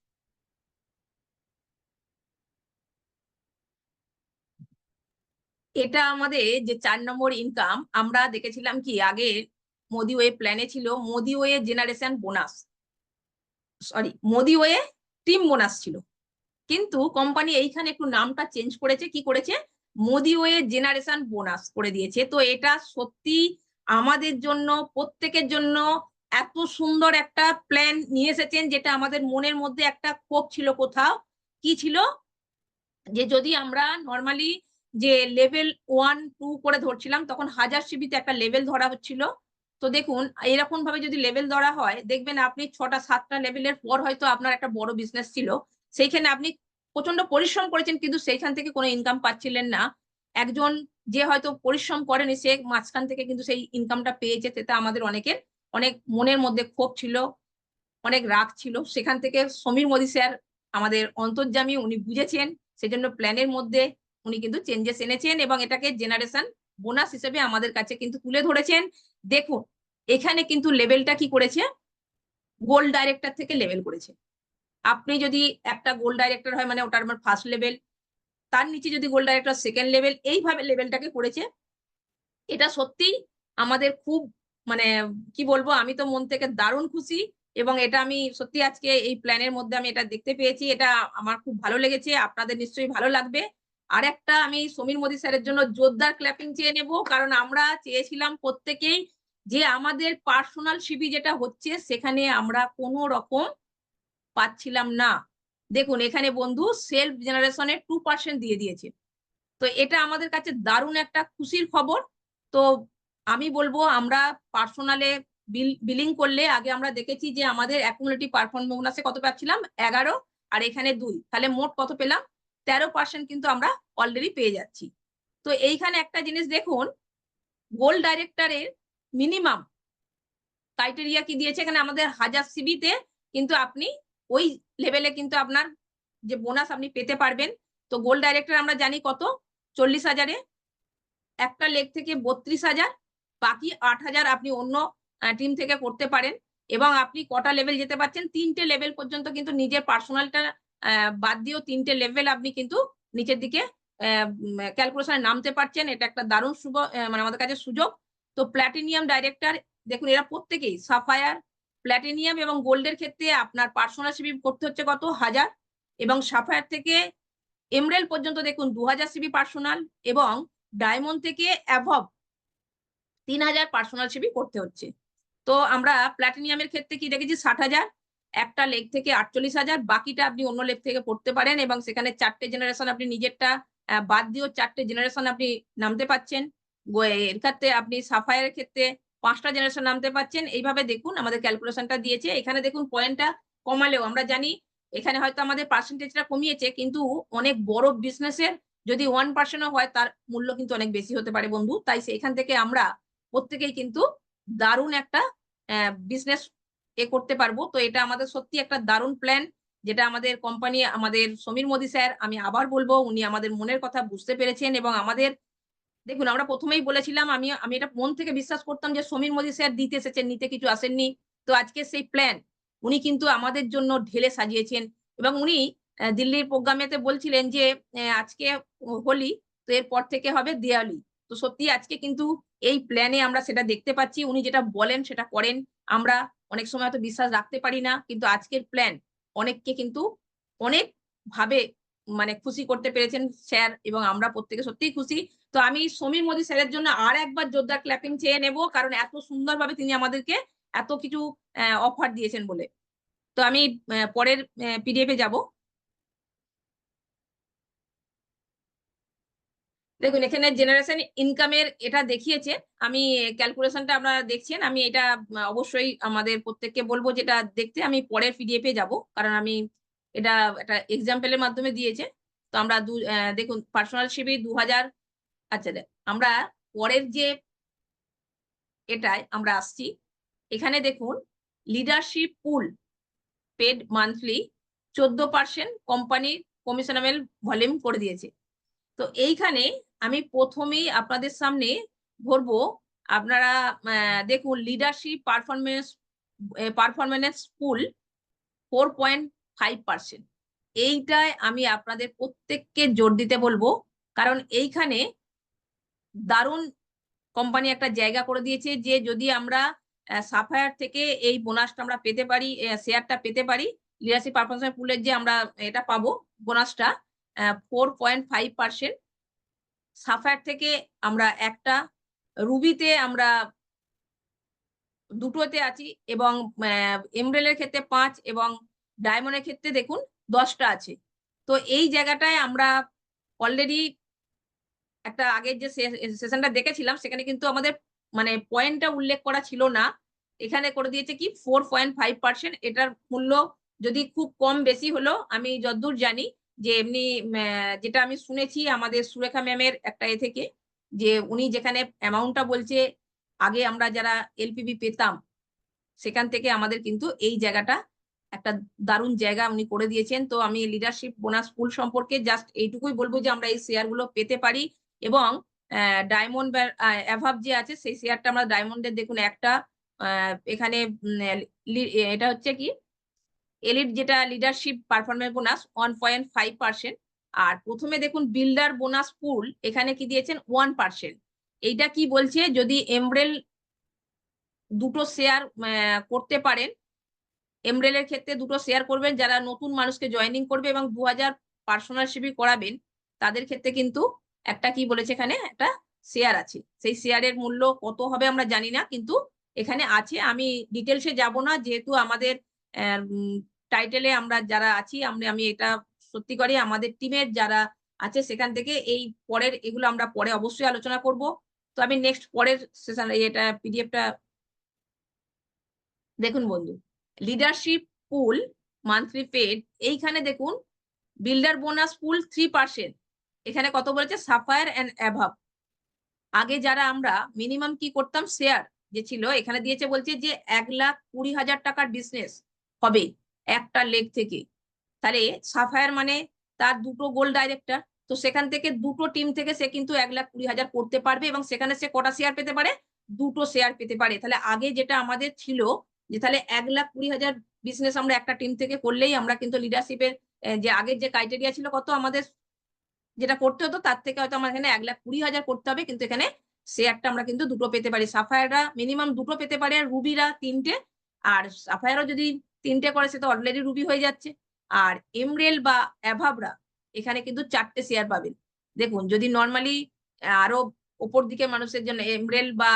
এটা আমাদের যে 4 নম্বর ইনকাম, আমরা দেখেছিলাম কি আগে মোদি ওয়ে প্ল্যানে ছিল Modi way generation bonus, sorry Modi way team bonus ছিল, কিন্তু কোম্পানি এইখানে একটু নামটা চেঞ্জ করেছে, কি করেছে মোদি ওয়ে জেনারেশন বোনাস করে দিয়েছে। তো এটা সত্যি আমাদের জন্য প্রত্যেকের জন্য এত সুন্দর একটা প্ল্যান নিয়ে এসেছেন, যেটা আমাদের মনের মধ্যে একটা ক্ষোভ ছিল, কোথাও কি ছিল যে যদি আমরা নর্মালি যে লেভেল 1 2 করে ধরছিলাম তখন 1000 সিবিতে একটা লেভেল ধরা হচ্ছিল। তো দেখুন এরকম ভাবে যদি লেভেল ধরা হয় দেখবেন আপনি 6টা 7টা লেভেলের পর হয়তো আপনার একটা বড় বিজনেস ছিল, সেইখানে আপনি প্রচন্ড পরিশ্রম করেছেন কিন্তু সেইখান থেকে কোনো ইনকাম পাচ্ছিলেন না। একজন যে হয়তো পরিশ্রম করেনি সে মাঝখান থেকে কিন্তু সেই ইনকামটা পেয়েছে, সেটা আমাদের অনেকের অনেক মনের মধ্যে ক্ষোভ ছিল, অনেক রাগ ছিল। সেখান থেকে সমীর মোদী স্যার আমাদের অন্তর্যামী, উনি বুঝেছেন সেজন্য প্ল্যানের মধ্যে উনি কিন্তু চেঞ্জেস এনেছেন এবং এটাকে জেনারেশন বোনাস হিসেবে আমাদের কাছে কিন্তু তুলে ধরেছেন। দেখুন এখানে কিন্তু লেভেলটা কি করেছে, গোল্ড ডাইরেক্টর থেকে লেভেল করেছে। আপনি যদি একটা গোল্ড ডাইরেক্টর হয় মানে ওটার আমার ফার্স্ট লেভেল, তার নিচে যদি গোল্ড ডাইরেক্টর সেকেন্ড লেভেল, এইভাবে লেভেলটাকে করেছে। এটা সত্যি আমাদের খুব মানে কি বলবো, আমি তো মন থেকে দারুণ খুশি এবং এটা আমি সত্যি আজকে এই প্ল্যানের মধ্যে আমি এটা দেখতে পেয়েছি, এটা আমার খুব ভালো লেগেছে, আপনাদের নিশ্চয়ই ভালো লাগবে। আর একটা আমি সমীর মোদী স্যারের জন্য জোরদার ক্ল্যাপিং চেয়ে নেব, কারণ আমরা চেয়েছিলাম প্রত্যেকেই যে আমাদের পার্সোনাল সিবি যেটা হচ্ছে সেখানে আমরা কোনো রকম পাচ্ছিলাম না। দেখুন এখানে বন্ধু সেলফ জেনারেশনে 2% দিয়ে দিয়েছে, তো এটা আমাদের কাছে দারুণ একটা খুশির খবর। তো আমি বলবো আমরা পার্সোনালে বিলিং করলে আগে আমরা দেখেছি যে আমাদের অ্যাকুমুলেটিভ পারফরমেন্স বোনাসে কত পাচ্ছিলাম 11 আর এখানে 2, তাহলে মোট কত পেলাম 13% কিন্তু আমরা অলরেডি পেয়ে যাচ্ছি। তো এইখানে একটা জিনিস দেখুন, গোল্ড ডাইরেক্টরের মিনিমাম ক্রাইটেরিয়া কি দিয়েছে, এখানে আমাদের 1000 সিবিতে কিন্তু আপনি ওই লেভেলে কিন্তু আপনার যে বোনাস আপনি পেতে পারবেন। তো গোল্ড ডাইরেক্টর আমরা জানি কত 40,000-এ, একটা লেগ থেকে 32,000, বাকি 8,000 আপনি অন্য টিম থেকে করতে পারেন এবং আপনি কটা লেভেল যেতে পারছেন, 3টে লেভেল পর্যন্ত কিন্তু নিজের পার্সোনালটা বাদ দিয়েও 3টে লেভেল আপনি কিন্তু নিচের দিকে ক্যালকুলেশনে নামতে পারছেন। এটা একটা দারুণ মানে আমাদের কাছে সুযোগ। তো প্ল্যাটিনিয়াম ডাইরেক্টর দেখুন এরা প্রত্যেকেই সাফায়ার, প্ল্যাটিনিয়াম এবং গোল্ডের ক্ষেত্রে আপনার পার্সোনাল সিবি করতে হচ্ছে কত 1000 এবং সাফায়ার থেকে এমরেল পর্যন্ত দেখুন 2000 সিবি পার্সোনাল এবং ডায়মন্ড থেকে অ্যাভব 3000 পার্সোনাল সিবি করতে হচ্ছে। তো আমরা প্ল্যাটিনিয়ামের ক্ষেত্রে কি দেখেছি 60,000, একটা লেগ থেকে 48,000, বাকিটা আপনি অন্য লেগ থেকে করতে পারেন এবং সেখানে 4টে জেনারেশন আপনি নিজেরটা বাদ দিয়েও 4টে জেনারেশন আপনি নামতে পাচ্ছেন। এর ক্ষেত্রে আপনি সাফায়ারের ক্ষেত্রে 5টা জেনারেশন নামতে পাচ্ছেন। এইভাবে দেখুন আমাদের ক্যালকুলেশনটা দিয়েছে। এখানে দেখুন পয়েন্টটা কমালেও আমরা জানি এখানে হয়তো আমাদের পার্সেন্টেজটা কমিয়েছে, কিন্তু অনেক বড় বিজনেসের যদি 1%ও হয় তার মূল্য কিন্তু অনেক বেশি হতে পারে বন্ধু। তাই এখান থেকে আমরা প্রত্যেকেই কিন্তু দারুণ একটা বিজনেস করতে পারবো। তো এটা আমাদের সত্যি একটা দারুণ প্ল্যান, যেটা আমাদের কোম্পানি, আমাদের সমীর মোদী স্যার, আমি আবার বলবো উনি আমাদের মনের কথা বুঝতে পেরেছেন এবং আমাদের দেখুন আমরা প্রথমেই বলেছিলাম, আমি এটা মন থেকে বিশ্বাস করতাম যে সমীর মোদী স্যার দিতে এসেছেন, নিতে কিছু আসেননি। তো আজকে সেই প্ল্যান উনি কিন্তু আমাদের জন্য ঢেলে সাজিয়েছেন এবং উনি দিল্লির প্রোগ্রামেতে বলছিলেন যে আজকে হোলি, তো এরপর থেকে হবে দিওয়ালি। তো সত্যি আজকে কিন্তু এই প্ল্যানে আমরা সেটা দেখতে পাচ্ছি, উনি যেটা বলেন সেটা করেন। আমরা অনেক সময় তো বিশ্বাস রাখতে পারি না, কিন্তু আজকের প্ল্যান অনেককে কিন্তু অনেক ভাবে মানে খুশি করতে পেরেছেন স্যার এবং আমরা প্রত্যেকে সত্যিই খুশি। তো আমি সমীর মোদী স্যারের জন্য আর একবার জোরদার ক্ল্যাপিং চেয়ে নেব, কারণ এত সুন্দরভাবে তিনি আমাদেরকে এত কিছু অফার দিয়েছেন বলে। তো আমি পরের পিডিএফ এ যাব। দেখুন এখানে জেনারেশন ইনকামের এটা দেখিয়েছে, আমি ক্যালকুলেশনটা আপনারা দেখছেন, আমি এটা অবশ্যই আমাদের প্রত্যেককে বলবো যেটা দেখতে। আমি পরের পিডিএফ এ যাব, কারণ আমি এটা একটা এক্সাম্পলের মাধ্যমে দিয়েছে। তো আমরা দেখুন পার্সোনাল সিবি 2000। আচ্ছা আমরা পরের যে এটাই আমরা আসছি, এখানে দেখুন লিডারশিপ পুল পেড মান্থলি 14% কোম্পানির কমিশনেবল ভলিউম করে দিয়েছে। তো এইখানে আমি প্রথমেই আপনাদের সামনে ধরবো, আপনারা দেখুন লিডারশিপ পারফরমেন্স পুল 4.5%। এইটাই আমি আপনাদের প্রত্যেককে জোর দিতে বলবো, কারণ এইখানে দারুণ কোম্পানি একটা জায়গা করে দিয়েছে যে যদি আমরা সাফায়ার থেকে এই বোনাসটা আমরা পেতে পারি, শেয়ারটা পেতে পারি, লিডারশিপ পারফরমেন্স পুলের যে আমরা এটা পাবো বোনাসটা 4.5%। সাফায়ার থেকে আমরা একটা, রুবিতে আমরা দুটোতে আছি এবং এমরেলের ক্ষেত্রে 5 এবং ডায়মন্ডের ক্ষেত্রে দেখুন 10টা আছে। তো এই জায়গাটায় আমরা অলরেডি একটা আগের যে সেশনটা দেখেছিলাম সেখানে কিন্তু আমাদের মানে পয়েন্টটা উল্লেখ করা ছিল না, এখানে করে দিয়েছে কি 4.5%। এটার মূল্য যদি খুব কম বেশি হলো, আমি যতদূর জানি যে এমনি যেটা আমি শুনেছি আমাদের সুরেখা ম্যামের একটা থেকে, যে উনি যেখানে অ্যামাউন্টটা বলছে আগে আমরা যারা এলপিবি পেতাম সেখান থেকে আমাদের কিন্তু এই জায়গাটা একটা দারুণ জায়গা উনি করে দিয়েছেন। তো আমি লিডারশিপ বোনাস পুল সম্পর্কে জাস্ট এইটুকুই বলবো যে আমরা এই শেয়ারগুলো পেতে পারি এবং ডায়মন্ড অ্যাভাব যে আছে সেই শেয়ারটা আমরা ডায়মন্ডের দেখুন একটা এখানে এটা হচ্ছে কি এলিট যেটা লিডারশিপ পারফরম্যান্স বোনাস 1.5%। আর প্রথমে দেখুন বিল্ডার বোনাস পুল এখানে কি দিয়েছেন 1%। এইটা কি বলছে যদি এমব্রেল দুটো শেয়ার করতে পারেন, এমব্রেলের ক্ষেত্রে দুটো শেয়ার করবেন যারা নতুন মানুষকে জয়েনিং করবে এবং 2000 পার্সোনাল সিভি করাবেন, তাদের ক্ষেত্রে কিন্তু একটা কি বলেছে এখানে একটা শেয়ার আছে। সেই শেয়ারের মূল্য কত হবে আমরা জানি না, কিন্তু এখানে আছে। আমি ডিটেলসে যাব না যেহেতু আমাদের টাইটেলে আমরা যারা আছি আমি এটা সত্যি করে আমাদের টিমের যারা আছে সেখান থেকে এই পরের এগুলো আমরা পরে অবশ্যই আলোচনা করব। তো আমি নেক্সট পরের সেশন এটা পিডিএফটা দেখুন বন্ধু, লিডারশিপ পুল মান্থলি পেড এইখানে দেখুন বিল্ডার বোনাস পুল 3%। এখানে কত বলেছে সাফায়ার এন্ড অ্যাভাব। আগে যারা আমরা মিনিমাম কি করতাম শেয়ার যে ছিল এখানে দিয়েছে বলছে যে 1,20,000 টাকার বিজনেস হবে একটা লেগ থেকে, তাহলে সাফায়ার মানে তার দুটো গোল্ড ডাইরেক্টর, তো সেখান থেকে দুটো টিম থেকে সে কিন্তু 1,20,000 করতে পারবে এবং সেখানে সে কটা শেয়ার পেতে পারে দুটো শেয়ার পেতে পারে। তাহলে আগে যেটা আমাদের ছিল যে তাহলে 1,20,000 বিজনেস আমরা একটা টিম থেকে করলেই আমরা কিন্তু লিডারশিপের যে আগের যে ক্রাইটেরিয়া ছিল কত আমাদের যেটা করতে হতো তার থেকে হয়তো আমার এখানে 1,20,000 করতে হবে, কিন্তু এখানে শেয়ারটা আমরা কিন্তু দুটো পেতে পারি। সাফায়াররা মিনিমাম দুটো পেতে পারে, রুবিরা 3টে, আর সাফায়ারও যদি 3টে করে সে তো অলরেডি রুবি হয়ে যাচ্ছে। আর এমরেল বা অ্যাভাবরা এখানে কিন্তু 4টে শেয়ার পাবেন। দেখুন যদি নর্মালি আরো ওপর দিকে মানুষের জন্য এমরেল বা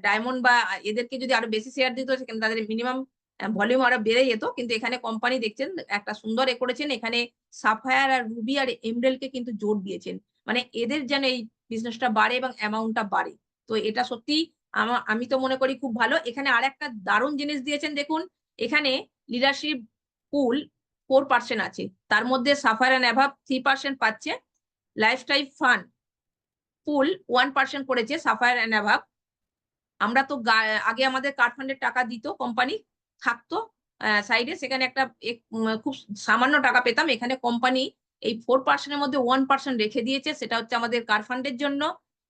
ডায়মন্ড বা এদেরকে যদি আরো বেশি শেয়ার দিত সেখানে তাদের মিনিমাম ভলিউম আরো বেড়ে যেত, কিন্তু এখানে কোম্পানি দেখছেন একটা সুন্দর করেছেন, এখানে সাফায়ার আর রুবি আর এমরেলকে কিন্তু জোর দিয়েছেন, মানে এদের যেন এই বিজনেসটা বাড়ে এবং অ্যামাউন্টটা বাড়ে। তো এটা সত্যি আমি তো মনে করি খুব ভালো। এখানে আর একটা দারুণ জিনিস দিয়েছেন দেখুন, এখানে লিডারশিপ পুল 4% আছে, তার মধ্যে সাফায়ার এন্ড অ্যাভাব 3% পাচ্ছে, লাইফস্টাইল ফান্ড পুল 1% করেছে সাফায়ার এন্ড অ্যাভাব। আমরা তো আগে আমাদের কার্ড ফান্ডের টাকা দিত কোম্পানি থাকতো সাইডে, সেখানে একটা খুব সামান্য টাকা পেতাম, এখানে কোম্পানি এই 4%-এর মধ্যে 1% রেখে দিয়েছে, সেটা হচ্ছে আমাদের কার ফান্ডের জন্য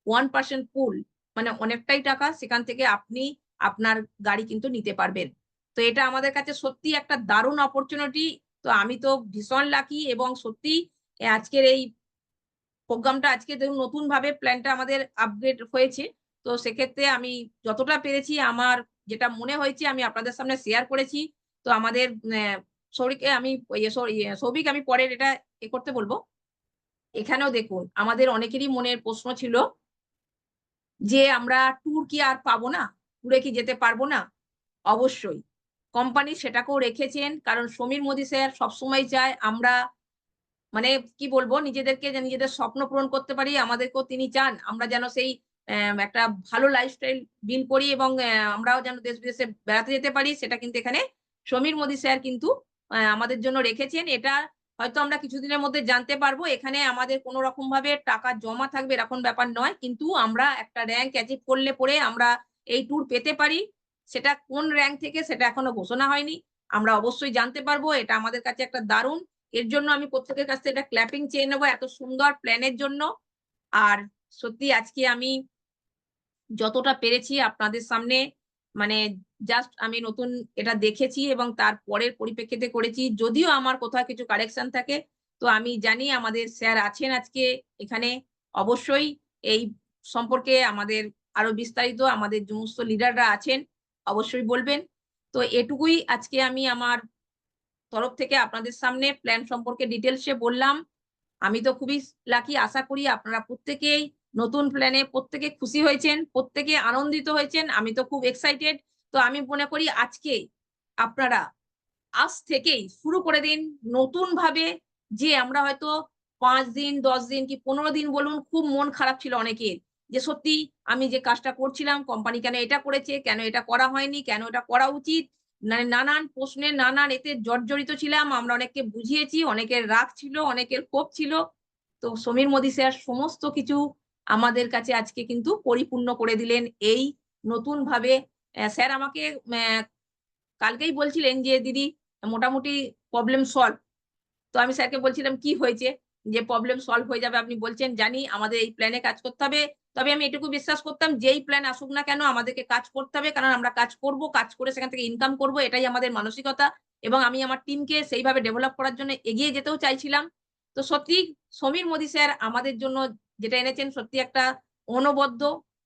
1% পুল, মানে অনেকটাই টাকা, সেখান থেকে আপনি আপনার গাড়ি কিন্তু নিতে পারবেন। তো এটা আমাদের কাছে সত্যি একটা দারুণ অপরচুনিটি। তো আমি তো ভীষণ লাকি এবং সত্যি আজকের এই প্রোগ্রামটা আজকে দেখুন নতুন ভাবে প্ল্যানটা আমাদের আপগ্রেড হয়েছে। তো সেক্ষেত্রে আমি যতটা পেরেছি আমার যেটা মনে হয়েছে আমি আপনাদের সামনে শেয়ার করেছি। তো আমাদের সৌরিককে আমি সৌভিক আমি পরের এটা করতে বলবো। এখানেও দেখুন আমাদের অনেকেরই মনের প্রশ্ন ছিল যে আমরা ট্যুর কি আর পাবো না, ট্যুরে কি যেতে পারবো না? অবশ্যই কোম্পানি সেটাকেও রেখেছেন, কারণ সমীর মোদী স্যার সবসময় চায় আমরা মানে কি বলবো নিজেদেরকে যে নিজেদের স্বপ্ন পূরণ করতে পারি, আমাদেরকেও তিনি চান আমরা যেন সেই একটা ভালো লাইফস্টাইল বিল করি এবং আমরাও যেন দেশ বিদেশে বেড়াতে যেতে পারি, সেটা কিন্তু এখানে সমীর মোদী স্যার কিন্তু আমাদের জন্য রেখেছেন। এটা হয়তো আমরা কিছুদিনের মধ্যে জানতে পারবো। এখানে আমাদের কোনো রকম ভাবে টাকা জমা থাকবে এরকম ব্যাপার নয়, কিন্তু আমরা একটা র্যাঙ্ক অ্যাচিভ করলে পরে আমরা এই ট্যুর পেতে পারি। সেটা কোন র্যাঙ্ক থেকে সেটা এখনো ঘোষণা হয়নি, আমরা অবশ্যই জানতে পারবো। এটা আমাদের কাছে একটা দারুণ, এর জন্য আমি প্রত্যেকের কাছ থেকে এটা ক্ল্যাপিং চেয়ে নেবো এত সুন্দর প্ল্যানের জন্য। আর সত্যি আজকে আমি যতটা পেরেছি আপনাদের সামনে মানে জাস্ট আমি নতুন এটা দেখেছি এবং তার পরের পরিপ্রেক্ষিতে করেছি, যদিও আমার কোথাও কিছু কারেকশন থাকে তো আমি জানি আমাদের স্যার আছেন আজকে এখানে, অবশ্যই এই সম্পর্কে আমাদের আরো বিস্তারিত আমাদের সমস্ত লিডাররা আছেন অবশ্যই বলবেন। তো এটুকুই আজকে আমি আমার তরফ থেকে আপনাদের সামনে প্ল্যান সম্পর্কে ডিটেলসে বললাম। আমি তো খুবই লাকি, আশা করি আপনারা প্রত্যেকেই নতুন প্ল্যানে প্রত্যেকে খুশি হয়েছেন, প্রত্যেকে আনন্দিত হয়েছেন, আমি তো খুব এক্সাইটেড। তো আমি মনে করি আজকে আপনারা আজ থেকেই শুরু করে দিন নতুন ভাবে, যে আমরা হয়তো 5 দিন 10 দিন কি 15 দিন বলুন খুব মন খারাপ ছিল অনেকের, যে সত্যি আমি যে কাজটা করছিলাম কোম্পানি কেন এটা করেছে, কেন এটা করা হয়নি, কেন এটা করা উচিত, মানে নানান প্রশ্নে নানান এতে জর্জরিত ছিলাম। আমরা অনেককে বুঝিয়েছি, অনেকের রাগ ছিল, অনেকের ক্ষোভ ছিল। তো সমীর মোদী স্যার সমস্ত কিছু আমাদের কাছে আজকে কিন্তু পরিপূর্ণ করে দিলেন এই নতুন ভাবে। স্যার আমাকে কালকেই বলছিলেন যে দিদি মোটামুটি প্রবলেম সলভ। তো আমি স্যারকে বলছিলাম কি হয়েছে, যে প্রবলেম সলভ হয়ে যাবে আপনি বলছেন, জানি আমাদের এই প্ল্যানে কাজ করতে হবে। তবে আমি এটুকু বিশ্বাস করতাম যেই প্ল্যান আসুক না কেন আমাদেরকে কাজ করতে হবে, কারণ আমরা কাজ করব, কাজ করে সেখান থেকে ইনকাম করব, এটাই আমাদের মানসিকতা। এবং আমি আমার টিমকে সেইভাবে ডেভেলপ করার জন্য এগিয়ে যেতেও চাইছিলাম। তো সত্যি সমীর মোদী স্যার আমাদের জন্য যেটা এনেছেন সত্যি একটা অনবদ্য,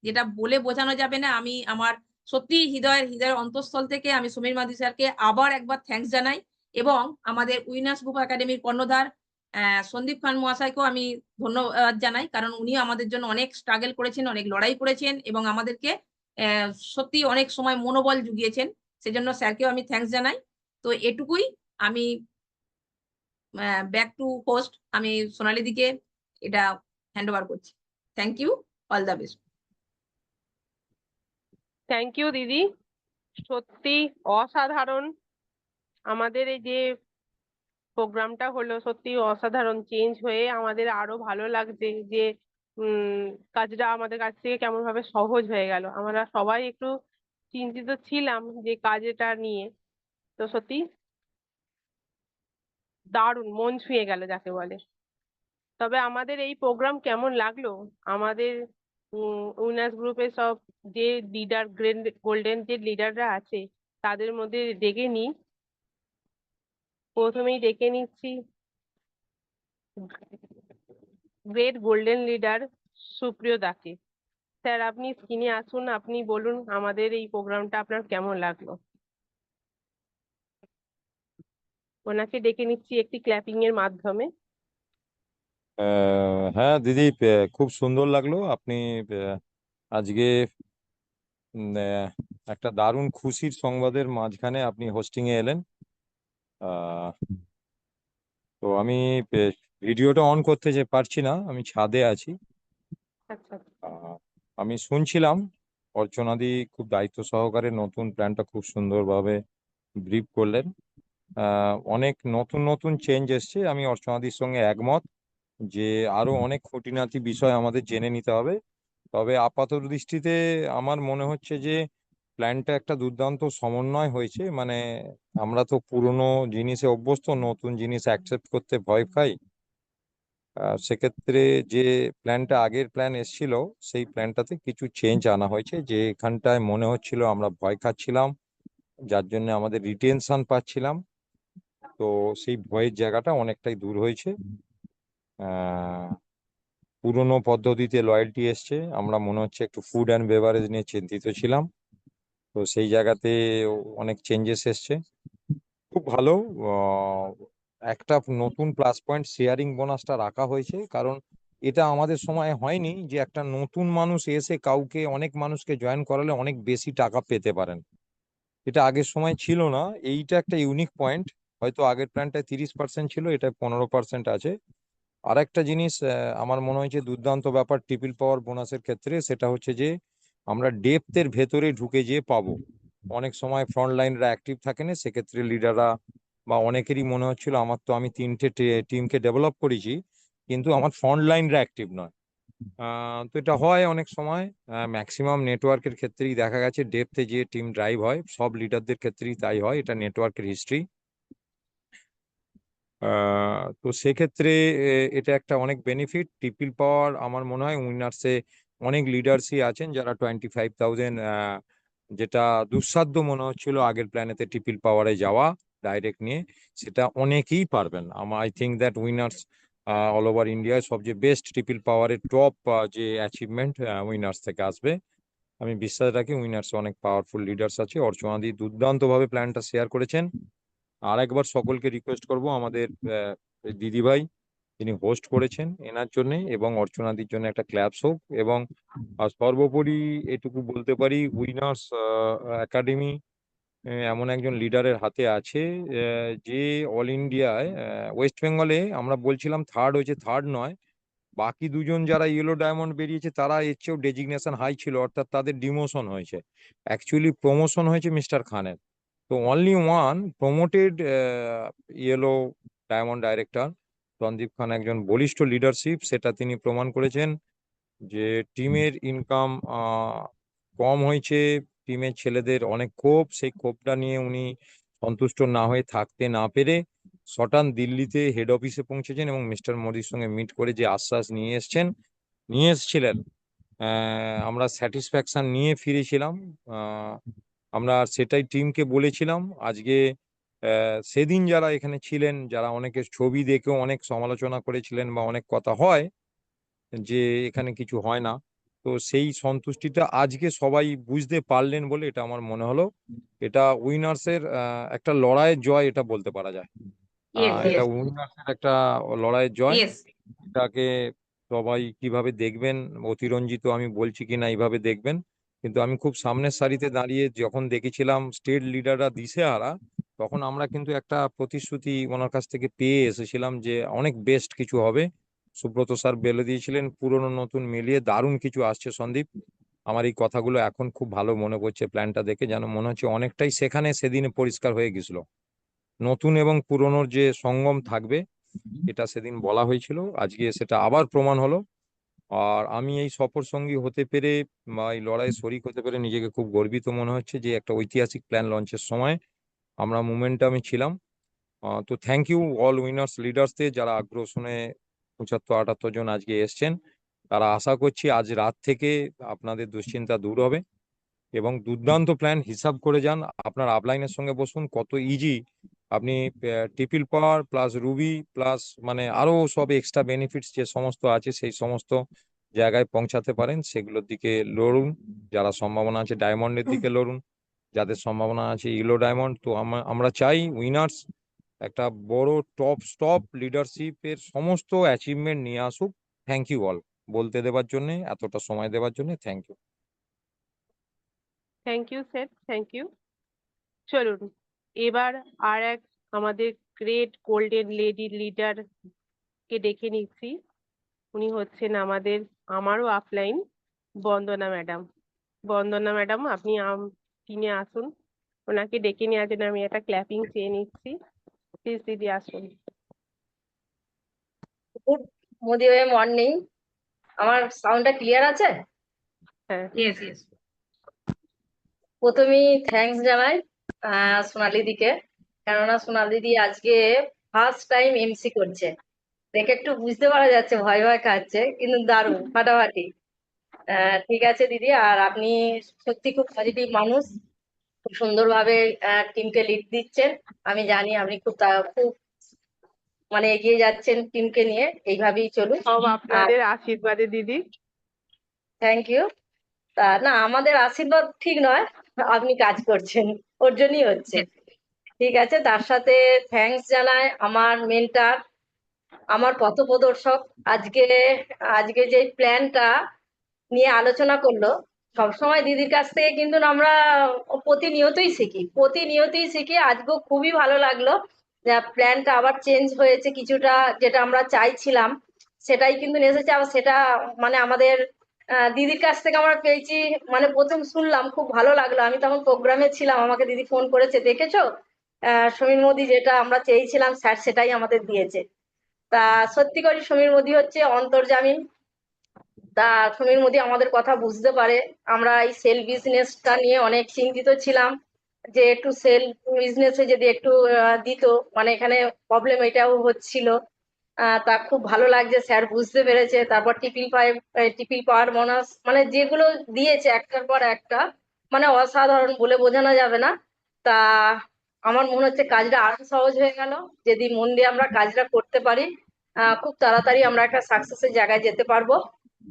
যেটা বলে বোঝানো যাবে না। আমি আমার সত্যি হৃদয়ের অন্তঃস্থল থেকে আমি সমীর মোদী স্যারকে আবার একবার থ্যাংকস জানাই। এবং আমাদের উইনার্স গ্রুপ একাডেমির কর্ণধার সন্দীপ খান মহাশয়কেও আমি ধন্যবাদ জানাই। কারণ উনিও আমাদের জন্য অনেক স্ট্রাগল করেছেন, অনেক লড়াই করেছেন এবং আমাদেরকে সত্যি অনেক সময় মনোবল জুগিয়েছেন। সেজন্য স্যারকেও আমি থ্যাংকস জানাই। তো এটুকুই। আমি ব্যাক টু হোস্ট আমি সোনালী দিকে এটা হ্যান্ড ওভার করছি। Thank you, all the best. Thank you দিদি, সত্যি অসাধারণ। আমাদের এই যে প্রোগ্রামটা হলো সত্যি অসাধারণ, চেঞ্জ হয়ে আমাদের আরো ভালো লাগছে যে কাজটা আমাদের কাছ থেকে কেমন ভাবে সহজ হয়ে গেল। আমরা সবাই একটু চিন্তিত ছিলাম যে কাজটা নিয়ে, তো সত্যি দারুণ, মন ছুঁয়ে গেল যাকে বলে। তবে আমাদের এই প্রোগ্রাম কেমন লাগলো, আমাদের উইনার্স গ্রুপের সব যে লিডার, গোল্ডেন যে লিডাররা আছে তাদের মধ্যে ডেকে নিই। প্রথমেই ডেকে নিচ্ছি গ্রেট গোল্ডেন লিডার সুপ্রিয় দাকে। স্যার আপনি স্ক্রিনে আসুন, আপনি বলুন আমাদের এই প্রোগ্রামটা আপনার কেমন লাগলো। ওনাকে ডেকে নিচ্ছি একটি ক্ল্যাপিং এর মাধ্যমে। হ্যাঁ দিদি, খুব সুন্দর লাগলো। আপনি আজকে একটা দারুণ খুশির সংবাদের মাঝখানে আপনি হোস্টিং এ এলেন। আহ, তো আমি ভিডিওটা অন করতে পারছি না, আমি ছাদে আছি। আচ্ছা আহ, আমি শুনছিলাম অর্চনাদি খুব দায়িত্ব সহকারে নতুন প্ল্যানটা খুব সুন্দরভাবে ব্রিফ করলেন। অনেক নতুন নতুন চেঞ্জ এসছে, আমি অর্চনাদির সঙ্গে একমত যে আরো অনেক খুঁটিনাটি বিষয় আমাদের জেনে নিতে হবে। তবে আপাত দৃষ্টিতে আমার মনে হচ্ছে যে প্ল্যানটা একটা দুর্দান্ত সমন্বয় হয়েছে। মানে আমরা তো পুরনো জিনিসে অভ্যস্ত, নতুন জিনিস অ্যাকসেপ্ট করতে ভয় পাই। সেক্ষেত্রে যে প্ল্যানটা আগের প্ল্যান এসেছিল সেই প্ল্যানটাতে কিছু চেঞ্জ আনা হয়েছে, যে এখানটায় মনে হচ্ছিল আমরা ভয় খাচ্ছিলাম, যার জন্য আমাদের রিটেনশন পাচ্ছিলাম। তো সেই ভয়ের জায়গাটা অনেকটাই দূর হয়েছে। আহ পুরনো পদ্ধতিতে লয়্যালটি এসছে। আমরা মনে হচ্ছে একটু ফুড অ্যান্ড বেভারেজ নিয়ে চিন্তিত ছিলাম, তো সেই জায়গাতে অনেক চেঞ্জেস এসছে। খুব ভালো। আহ, একটা নতুন প্লাস পয়েন্ট শেয়ারিং বোনাসটা রাখা হয়েছে, কারণ এটা আমাদের সময় হয়নি যে একটা নতুন মানুষ এসে কাউকে, অনেক মানুষকে জয়েন করালে অনেক বেশি টাকা পেতে পারেন। এটা আগের সময় ছিল না। এইটা একটা ইউনিক পয়েন্ট। হয়তো আগের প্ল্যানটায় 30% ছিল, এটা 15% আছে। আর একটা জিনিস আমার মনে হয়েছে দুর্দান্ত ব্যাপার ট্রিপল পাওয়ার বোনাসের ক্ষেত্রে, সেটা হচ্ছে যে আমরা ডেপথের ভেতরে ঢুকে যেয়ে পাবো। অনেক সময় ফ্রন্ট লাইনরা অ্যাক্টিভ থাকে না, সেক্ষেত্রে লিডাররা বা অনেকেরই মনে হচ্ছিল আমি 3টে টিমকে ডেভেলপ করেছি কিন্তু আমার ফ্রন্ট লাইনরা অ্যাক্টিভ নয়। তো এটা হয় অনেক সময়, ম্যাক্সিমাম নেটওয়ার্কের ক্ষেত্রেই দেখা গেছে ডেপথে যে টিম ড্রাইভ হয়, সব লিডারদের ক্ষেত্রেই তাই হয়, এটা নেটওয়ার্কের হিস্ট্রি। তো সেক্ষেত্রে এটা একটা অনেক বেনিফিট ট্রিপল পাওয়ার। আমার মনে হয় উইনার্সে অনেক লিডার্সই আছেন যারা 25,000, যেটা দুঃসাধ্য মনে হচ্ছিল আগের প্ল্যানেতে ট্রিপল পাওয়ারে যাওয়া ডাইরেক্ট নিয়ে, সেটা অনেকেই পারবেন। I think that winners all over ইন্ডিয়ায় সবচেয়ে বেস্ট ট্রিপল পাওয়ারের টপ যে অ্যাচিভমেন্ট উইনার্স থেকে আসবে। আমি বিশ্বাস রাখি উইনার্স অনেক পাওয়ারফুল লিডার্স আছে। অর্চনাদি দুর্দান্তভাবে প্ল্যানটা শেয়ার করেছেন। আর একবার সকলকে রিকোয়েস্ট করব, আমাদের দিদিভাই তিনি হোস্ট করেছেন এনার জন্য এবং অর্চনাদির জন্য একটা ক্ল্যাপস হোক। এবং সর্বোপরি এটুকু বলতে পারি, উইনার্স একাডেমি এমন একজন লিডারের হাতে আছে যে অল ইন্ডিয়ায়, ওয়েস্ট বেঙ্গলে আমরা বলছিলাম থার্ড হয়েছে, থার্ড নয়, বাকি দুজন যারা ইয়েলো ডায়মন্ড বেরিয়েছে তারা এর চেয়েও ডেজিগনেশন হাই ছিল, অর্থাৎ তাদের ডিমোশন হয়েছে। অ্যাকচুয়ালি প্রমোশন হয়েছে মিস্টার খানের। তো only one promoted yellow diamond director Sandeep Khan একজন বলিষ্ঠ লিডারশিপ, সেটা তিনি প্রমাণ করেছেন। যে টিমের ইনকাম কম হয়েছে, টিমের ছেলেদের অনেক ক্ষোভ, সেই ক্ষোভটা নিয়ে উনি সন্তুষ্ট না হয়ে থাকতে না পেরে সটান দিল্লিতে হেড অফিসে পৌঁছেছেন এবং মিস্টার মোদির সঙ্গে মিট করে যে আশ্বাস নিয়ে এসেছিলেন, আমরা স্যাটিসফ্যাকশন নিয়ে ফিরেছিলাম। আমরা সেটাই টিমকে বলেছিলাম। আজকে সেদিন যারা এখানে ছিলেন, যারা অনেকের ছবি দেখেও অনেক সমালোচনা করেছিলেন বা অনেক কথা হয় যে এখানে কিছু হয় না, তো সেই সন্তুষ্টিটা আজকে সবাই বুঝতে পারলেন বলে এটা আমার মনে হলো। এটা উইনার্সের একটা লড়াইয়ের জয়, এটা বলতে পারা যায়। ইয়েস এটা ইয়েস উইনার্সের একটা লড়াইয়ের জয়। ইয়েস এটাকে সবাই কিভাবে দেখবেন, অতিরঞ্জিত আমি বলছি কিনা এইভাবে দেখবেন, কিন্তু আমি খুব সামনের সারিতে দাঁড়িয়ে যখন দেখেছিলাম স্টেট লিডাররা দিশেহারা, তখন আমরা কিন্তু একটা প্রতিশ্রুতি ওনার কাছ থেকে পেয়ে এসেছিলাম যে অনেক বেস্ট কিছু হবে। সুব্রত স্যার বলে দিয়েছিলেন পুরনো নতুন মিলিয়ে দারুণ কিছু আসছে সন্দীপ। আমার এই কথাগুলো এখন খুব ভালো মনে পড়ছে, প্ল্যানটা দেখে যেন মনে হচ্ছে অনেকটাই সেখানে সেদিনে পরিষ্কার হয়ে গেছিল। নতুন এবং পুরনোর যে সঙ্গম থাকবে এটা সেদিন বলা হয়েছিল, আজকে সেটা আবার প্রমাণ হলো। আর আমি এই সফর সঙ্গী হতে পেরে বা এই লড়াইয়ে শরিক হতে পেরে নিজেকে খুব গর্বিত মনে হচ্ছে যে একটা ঐতিহাসিক প্ল্যান লঞ্চের সময় আমরা মোমেন্টামে ছিলাম। তো থ্যাংক ইউ অল উইনার্স লিডার্সদের যারা আগ্রহ শুনে 75-78 জন আজকে এসছেন। তারা আশা করছি আজ রাত থেকে আপনাদের দুশ্চিন্তা দূর হবে এবং দুর্দান্ত প্ল্যান হিসাব করে যান। আপনার আপলাইনের সঙ্গে বসুন, কত ইজি আপনি triple power plus Ruby plus মানে আরো সব এক্সট্রা বেনিফিটস যে সমস্ত আছে সেই সমস্ত জায়গায় পৌঁছাতে পারেন, সেগুলোর দিকে লড়ুন। যারা সম্ভাবনা আছে ডায়মন্ডের দিকে লড়ুন, যাদের সম্ভাবনা আছে ইলো ডায়মন্ড। তো আমরা চাই উইনার্স একটা বড় টপ স্টপ লিডারশিপের সমস্ত অ্যাচিভমেন্ট নিয়ে আসুক। থ্যাংক ইউ অল বলতে দেওয়ার জন্য, এতটা সময় দেওয়ার জন্য thank you. Thank you sir, thank you. চলুন এবার আর এক আমাদের গ্রেট গোল্ডেন লেডি লিডার কে ডেকে নিচ্ছি। উনি হচ্ছেন আমারও upline Bandana madam. Bandana madam আপনি টিনে আসুন। ওনাকে ডেকে নেওয়ার জন্য আমি একটা ক্ল্যাপিং চেয়ে নিচ্ছি। প্লিজ দিদি আসুন। গুড মোদি ওয়ে মর্নিং। আমার সাউন্ডটা ক্লিয়ার আছে? হ্যাঁ, ইয়েস ইয়েস প্রথমেই থ্যাঙ্কস জানাই সোনালি দিকে, কেননা সোনালি দি আজকে ফার্স্ট টাইম এমসি করছে। দেখে একটু বুঝতে পারা যাচ্ছে ভয় ভয় খাচ্ছে, কিন্তু দারুণ ফাটাফাটি। ঠিক আছে দিদি, আর আপনি সত্যি খুব পজিটিভ মানুষ, খুব সুন্দরভাবে টিমকে লিড দিচ্ছেন। আমি জানি আপনি খুব মানে এগিয়ে যাচ্ছেন টিমকে নিয়ে, এইভাবেই চলুন। সব আর আপনাদের আশীর্বাদে দিদি। Thank you. তা না, আমাদের আশীর্বাদ ঠিক নয়, আপনি কাজ করছেন, ওর জন্যই হচ্ছে। ঠিক আছে, তার সাথে থ্যাঙ্কস জানাই আমার মেন্টার, আমার পথপ্রদর্শক। আজকে আজকে যে প্ল্যানটা নিয়ে আলোচনা করলো, সবসময় দিদির কাছ থেকে কিন্তু আমরা প্রতিনিয়তই শিখি। আজকেও খুবই ভালো লাগলো যে প্ল্যানটা আবার চেঞ্জ হয়েছে কিছুটা, যেটা আমরা চাইছিলাম সেটাই কিন্তু এসেছে। আবার সেটা মানে আমাদের দিদির কাছ থেকে আমরা পেয়েছি, মানে প্রথম শুনলাম খুব ভালো লাগলো। আমি তখন প্রোগ্রামে ছিলাম, আমাকে দিদি ফোন করেছে, দেখেছো সমীর মোদি যেটা আমরা চেয়েছিলাম স্যার সেটাই আমাদের দিয়েছে। তা সত্যি করে সমীর মোদি হচ্ছে অন্তর্যামী। তা সমীর মোদি আমাদের কথা বুঝতে পারে। আমরা এই সেল বিজনেসটা নিয়ে অনেক চিন্তিত ছিলাম যে একটু সেল বিজনেসে যদি একটু দিত, মানে এখানে প্রবলেম এটাও হচ্ছিল। তা খুব ভালো লাগছে, স্যার বুঝতে পেরেছে। তারপর টিপিল পাওয়ার বোনাস মানে যেগুলো দিয়েছে একটার পর একটা, মানে অসাধারণ, বলে বোঝানো যাবে না। তা আমার মনে হচ্ছে কাজটা আরো সহজ হয়ে গেল যদি মন দিয়ে আমরা কাজটা করতে পারি। খুব তাড়াতাড়ি আমরা একটা সাকসেসের জায়গায় যেতে পারবো।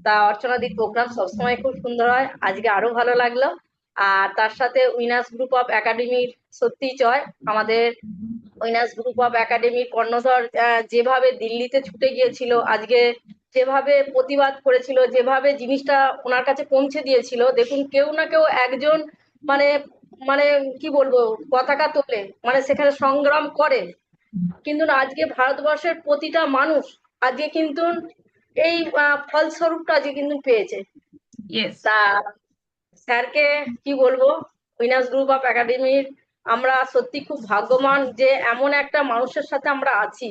তা অর্চনাদির প্রোগ্রাম সবসময় খুব সুন্দর হয়, আজকে আরো ভালো লাগলো। আর তার সাথে উইনার্স গ্রুপ অফ একাডেমির সত্যি জয়। আমাদের উইনার্স গ্রুপ অফ একাডেমির কর্ণধর যেভাবে দিল্লিতে ছুটে গিয়েছিল, আজকে যেভাবে প্রতিবাদ করেছিল, যেভাবে জিনিসটা ওনার কাছে পৌঁছে দিয়েছিল, দেখুন কেউ না কেউ একজন মানে মানে কি বলবো পতাকা তোলে, মানে সেখানে সংগ্রাম করে। কিন্তু না, আজকে ভারতবর্ষের প্রতিটা মানুষ আজকে কিন্তু এই ফলস্বরূপটা আজকে কিন্তু পেয়েছে। ইয়েস তা স্যারকে কি বলবো, উইনার্স গ্রুপ অফ একাডেমির আমরা সত্যি খুব ভাগ্যবান যে এমন একটা মানুষের সাথে আমরা আছি,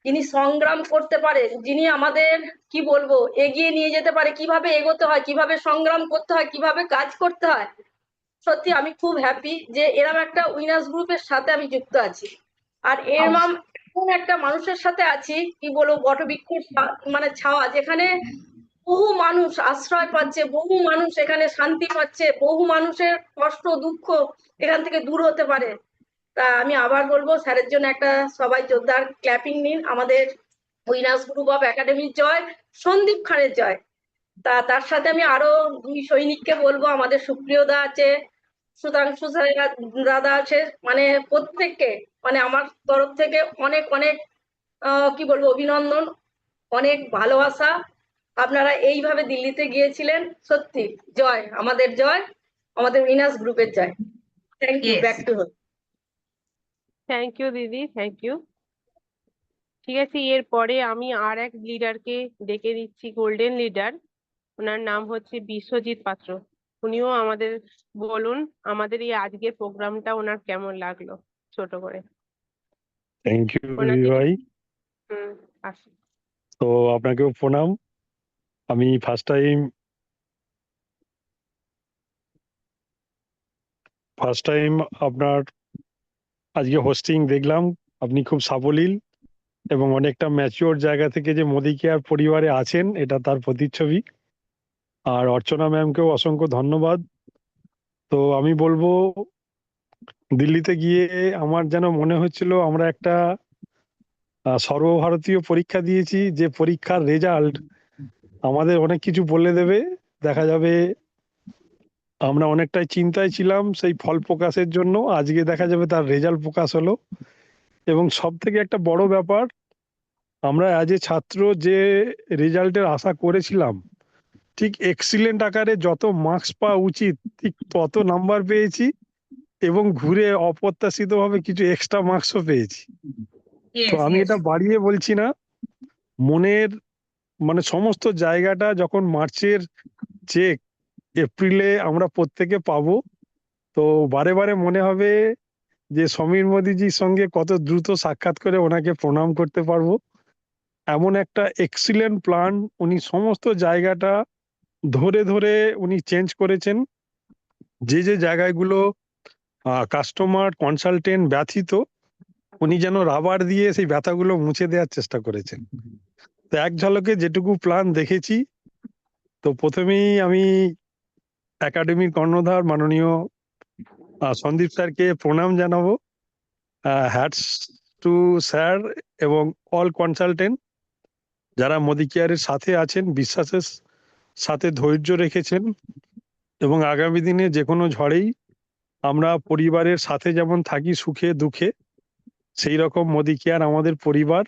যিনি সংগ্রাম করতে পারে, যিনি আমাদের কি বলবো এগিয়ে নিয়ে যেতে পারে, কিভাবে এগোতে হয়, কিভাবে সংগ্রাম করতে হয়, কিভাবে কাজ করতে হয়। সত্যি আমি খুব হ্যাপি যে এরকম একটা উইনার্স গ্রুপের সাথে আমি যুক্ত আছি। আর এরকম এমন একটা মানুষের সাথে আছি, কি বলবো, বটবৃক্ষের মানে ছাওয়া, যেখানে বহু মানুষ আশ্রয় পাচ্ছে, বহু মানুষ এখানে শান্তি পাচ্ছে, বহু মানুষের কষ্ট দুঃখ এখান থেকে দূর হতে পারে। তা আমি আবার বলবো, স্যারের জন্য একটা সবাই জোরদার ক্ল্যাপিং নিন। আমাদের উইনার্স গ্রুপ অফ একাডেমির জয়, সন্দীপ খানের জয়। তার সাথে আমি আরো দুই সৈনিককে বলবো, আমাদের সুপ্রিয় দা আছে, সুধাংশু দাদা আছে, মানে প্রত্যেককে মানে আমার তরফ থেকে অনেক অনেক কি বলবো অভিনন্দন, অনেক ভালোবাসা। আপনারা এইভাবে দিল্লিতে গিয়েছিলেন, সত্যি জয়, আমাদের জয়, আমাদের উইনার্স গ্রুপের জয়। Thank you, Yes. Back to thank you দিদি, থ্যাংক ইউ। ঠিক আছে, এরপরে আমি আর এক লিডারকে ডেকে দিচ্ছি, গোল্ডেন লিডার। ওনার নাম হচ্ছে বিশ্বজিৎ পাত্র। উনিও আমাদের বলুন আমাদের এই আজকের প্রোগ্রামটা ওনার কেমন লাগলো, ছোট করে। থ্যাংক ইউ ওনাকে দিদি ভাই। আসুন। তো আপনাকেও প্রণাম। আমি ফার্স্ট টাইম আপনার আজকে হোস্টিং দেখলাম। আপনি খুব সাবলীল এবং অনেকটা ম্যাচিওর জায়গা থেকে যে মোদি কেয়ার পরিবারে আছেন, এটা তার প্রতিচ্ছবি। আর অর্চনা ম্যামকেও অসংখ্য ধন্যবাদ। তো আমি বলবো, দিল্লিতে গিয়ে আমার যেন মনে হচ্ছিল আমরা একটা সর্বভারতীয় পরীক্ষা দিয়েছি, যে পরীক্ষার রেজাল্ট আমাদের অনেক কিছু বলে দেবে। দেখা যাবে আমরা অনেকটাই চিন্তায় ছিলাম সেই ফল প্রকাশের জন্য, আজকে দেখা যাবে তার রেজাল্ট প্রকাশ হলো। এবং সব থেকে একটা বড় ব্যাপার, আমরা অ্যাজ এ ছাত্র যে রেজাল্টের আশা করেছিলাম, ঠিক এক্সিলেন্ট আকারে যত মার্কস পাওয়া উচিত ঠিক তত নাম্বার পেয়েছি, এবং ঘুরে অপ্রত্যাশিতভাবে কিছু এক্সট্রা মার্কসও পেয়েছি। তো Yes, আমি yes. এটা বাড়িয়ে বলছি না, মনের মানে সমস্ত জায়গাটা যখন মার্চের চেক এপ্রিলে আমরা প্রত্যেকে পাবো, তো বারে বারে মনে হবে যে সমীর মোদিজির সঙ্গে কত দ্রুত সাক্ষাৎ করে ওনাকে প্রণাম করতে পারবো। এমন একটা এক্সিলেন্ট প্ল্যান, উনি সমস্ত জায়গাটা ধরে ধরে উনি চেঞ্জ করেছেন। যে যে জায়গাগুলো কাস্টমার কনসালটেন্ট ব্যথিত, উনি যেন রাবার দিয়ে সেই ব্যথাগুলো মুছে দেওয়ার চেষ্টা করেছেন। তো এক ঝলকে যেটুকু প্ল্যান দেখেছি, তো প্রথমেই আমি একাডেমির কর্ণধার মাননীয় সন্দীপ স্যারকে প্রণাম জানাবো। হ্যাটস টু স্যার এবং অল কনসালটেন্ট যারা মোদি কেয়ারের সাথে আছেন, বিশ্বাসের সাথে ধৈর্য রেখেছেন, এবং আগামী দিনে যে কোনো ঝড়েই আমরা পরিবারের সাথে যেমন থাকি সুখে দুঃখে, সেই রকম মোদি কেয়ার আমাদের পরিবার।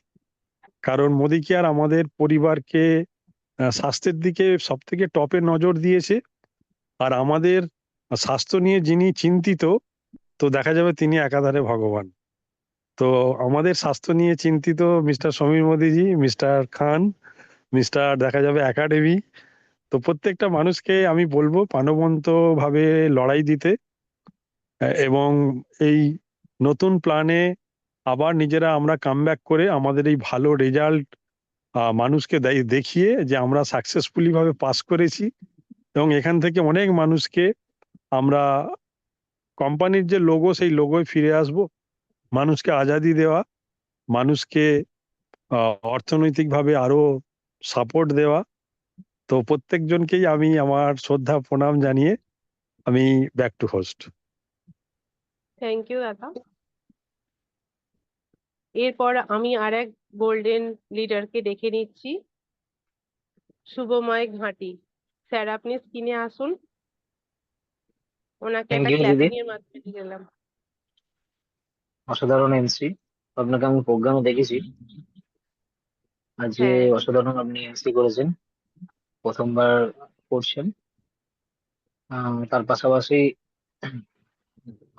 কারণ মোদি কেয়ার আমাদের পরিবারকে স্বাস্থ্যের দিকে সব থেকে টপে নজর দিয়েছে। আর আমাদের স্বাস্থ্য নিয়ে যিনি চিন্তিত, তো দেখা যাবে তিনি একাধারে ভগবান। তো আমাদের স্বাস্থ্য নিয়ে চিন্তিত মিস্টার সমীর মোদিজি, মিস্টার খান, মিস্টার দেখা যাবে একাডেমি। তো প্রত্যেকটা মানুষকে আমি বলবো প্রাণবন্ত ভাবে লড়াই দিতে, এবং এই নতুন প্ল্যানে আবার নিজেরা আমরা কামব্যাক করে আমাদের এই ভালো রেজাল্ট মানুষকে দেখিয়ে যে আমরা সাকসেসফুলি ভাবে পাস করেছি। এবং এখান থেকে অনেক মানুষকে আমরা কোম্পানির যে লোগো, সেই লোগোয় ফিরে আসব। মানুষকে আজাদি দেওয়া, মানুষকে অর্থনৈতিকভাবে আরো সাপোর্ট দেওয়া। তো প্রত্যেকজনকেই আমি আমার শ্রদ্ধা প্রণাম জানিয়ে আমি back to host. Thank you দাদা। এরপর আমি আর এক গোল্ডেন লিডারকে ডেকে নিচ্ছি, শুভময় ঘাঁটি। স্যার আপনি স্ক্রিনে আসুন, ওনাকে থ্যাংক একটা ইউ দিদি, ক্ল্যাপিং এর মাধ্যমে দিয়ে দিলাম। অসাধারণ এমসি। আপনাকে আমি প্রোগ্রামে দেখেছি, আজকে হ্যাঁ, অসাধারণ আপনি এমসি করেছেন, প্রথমবার করছেন। তার পাশাপাশি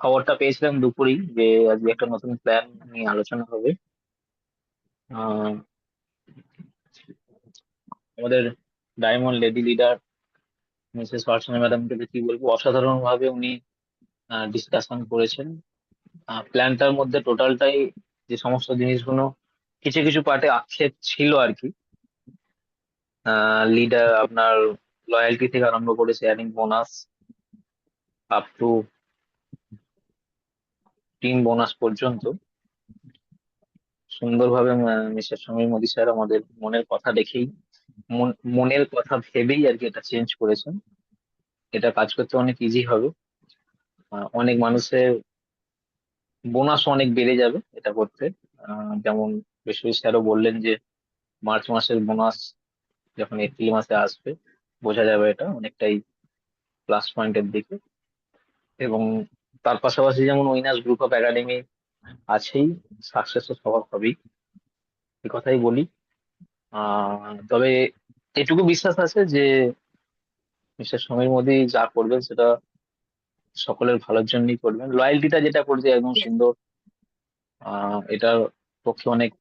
খবরটা পেয়েছিলাম দুপুরেই যে আজকে একটা নতুন প্ল্যান নিয়ে আলোচনা হবে। আহ, আমাদের ডায়মন্ড লেডি লিডার মিসেস অর্চনা ম্যাডামকে কি বলবো, অসাধারণ ভাবে উনি ডিসকাশন করেছেন। প্ল্যানটার মধ্যে টোটালটাই যে সমস্ত জিনিসগুলো, কিছু কিছু পার্টে আক্ষেপ ছিল আর কি, লিডার আপনার লয়্যালটি থেকে আরম্ভ করে sharing bonus, up to team bonus পর্যন্ত সুন্দরভাবে মিস্টার সমীর মোদী স্যার আমাদের মনের কথা দেখেই মনের কথা ভেবেই আর কি এটা চেঞ্জ করেছেন। এটা কাজ করতে অনেক ইজি হবে। অনেক মানুষের বোনাস অনেক বেড়ে যাবে এটা করতে। যেমন বিশ্বজিৎ স্যারও বললেন যে মার্চ মাসের বোনাস যখন এপ্রিল মাসে আসবে বোঝা যাবে এটা অনেকটাই প্লাস পয়েন্টের দিকে। এবং তার পাশাপাশি যেমন উইনার্স গ্রুপ অফ একাডেমি আছেই, সাকসেস তো সবার হবেই, এ কথাই বলি। তবে এটুকু বিশ্বাস আছে যে মিস্টার সমীর মোদী যা করবেন সেটা সকলের ভালোর জন্যই করবেন। লয়্যালটিটা যেটা করছে একদম সুন্দর। এটার পক্ষে অনেক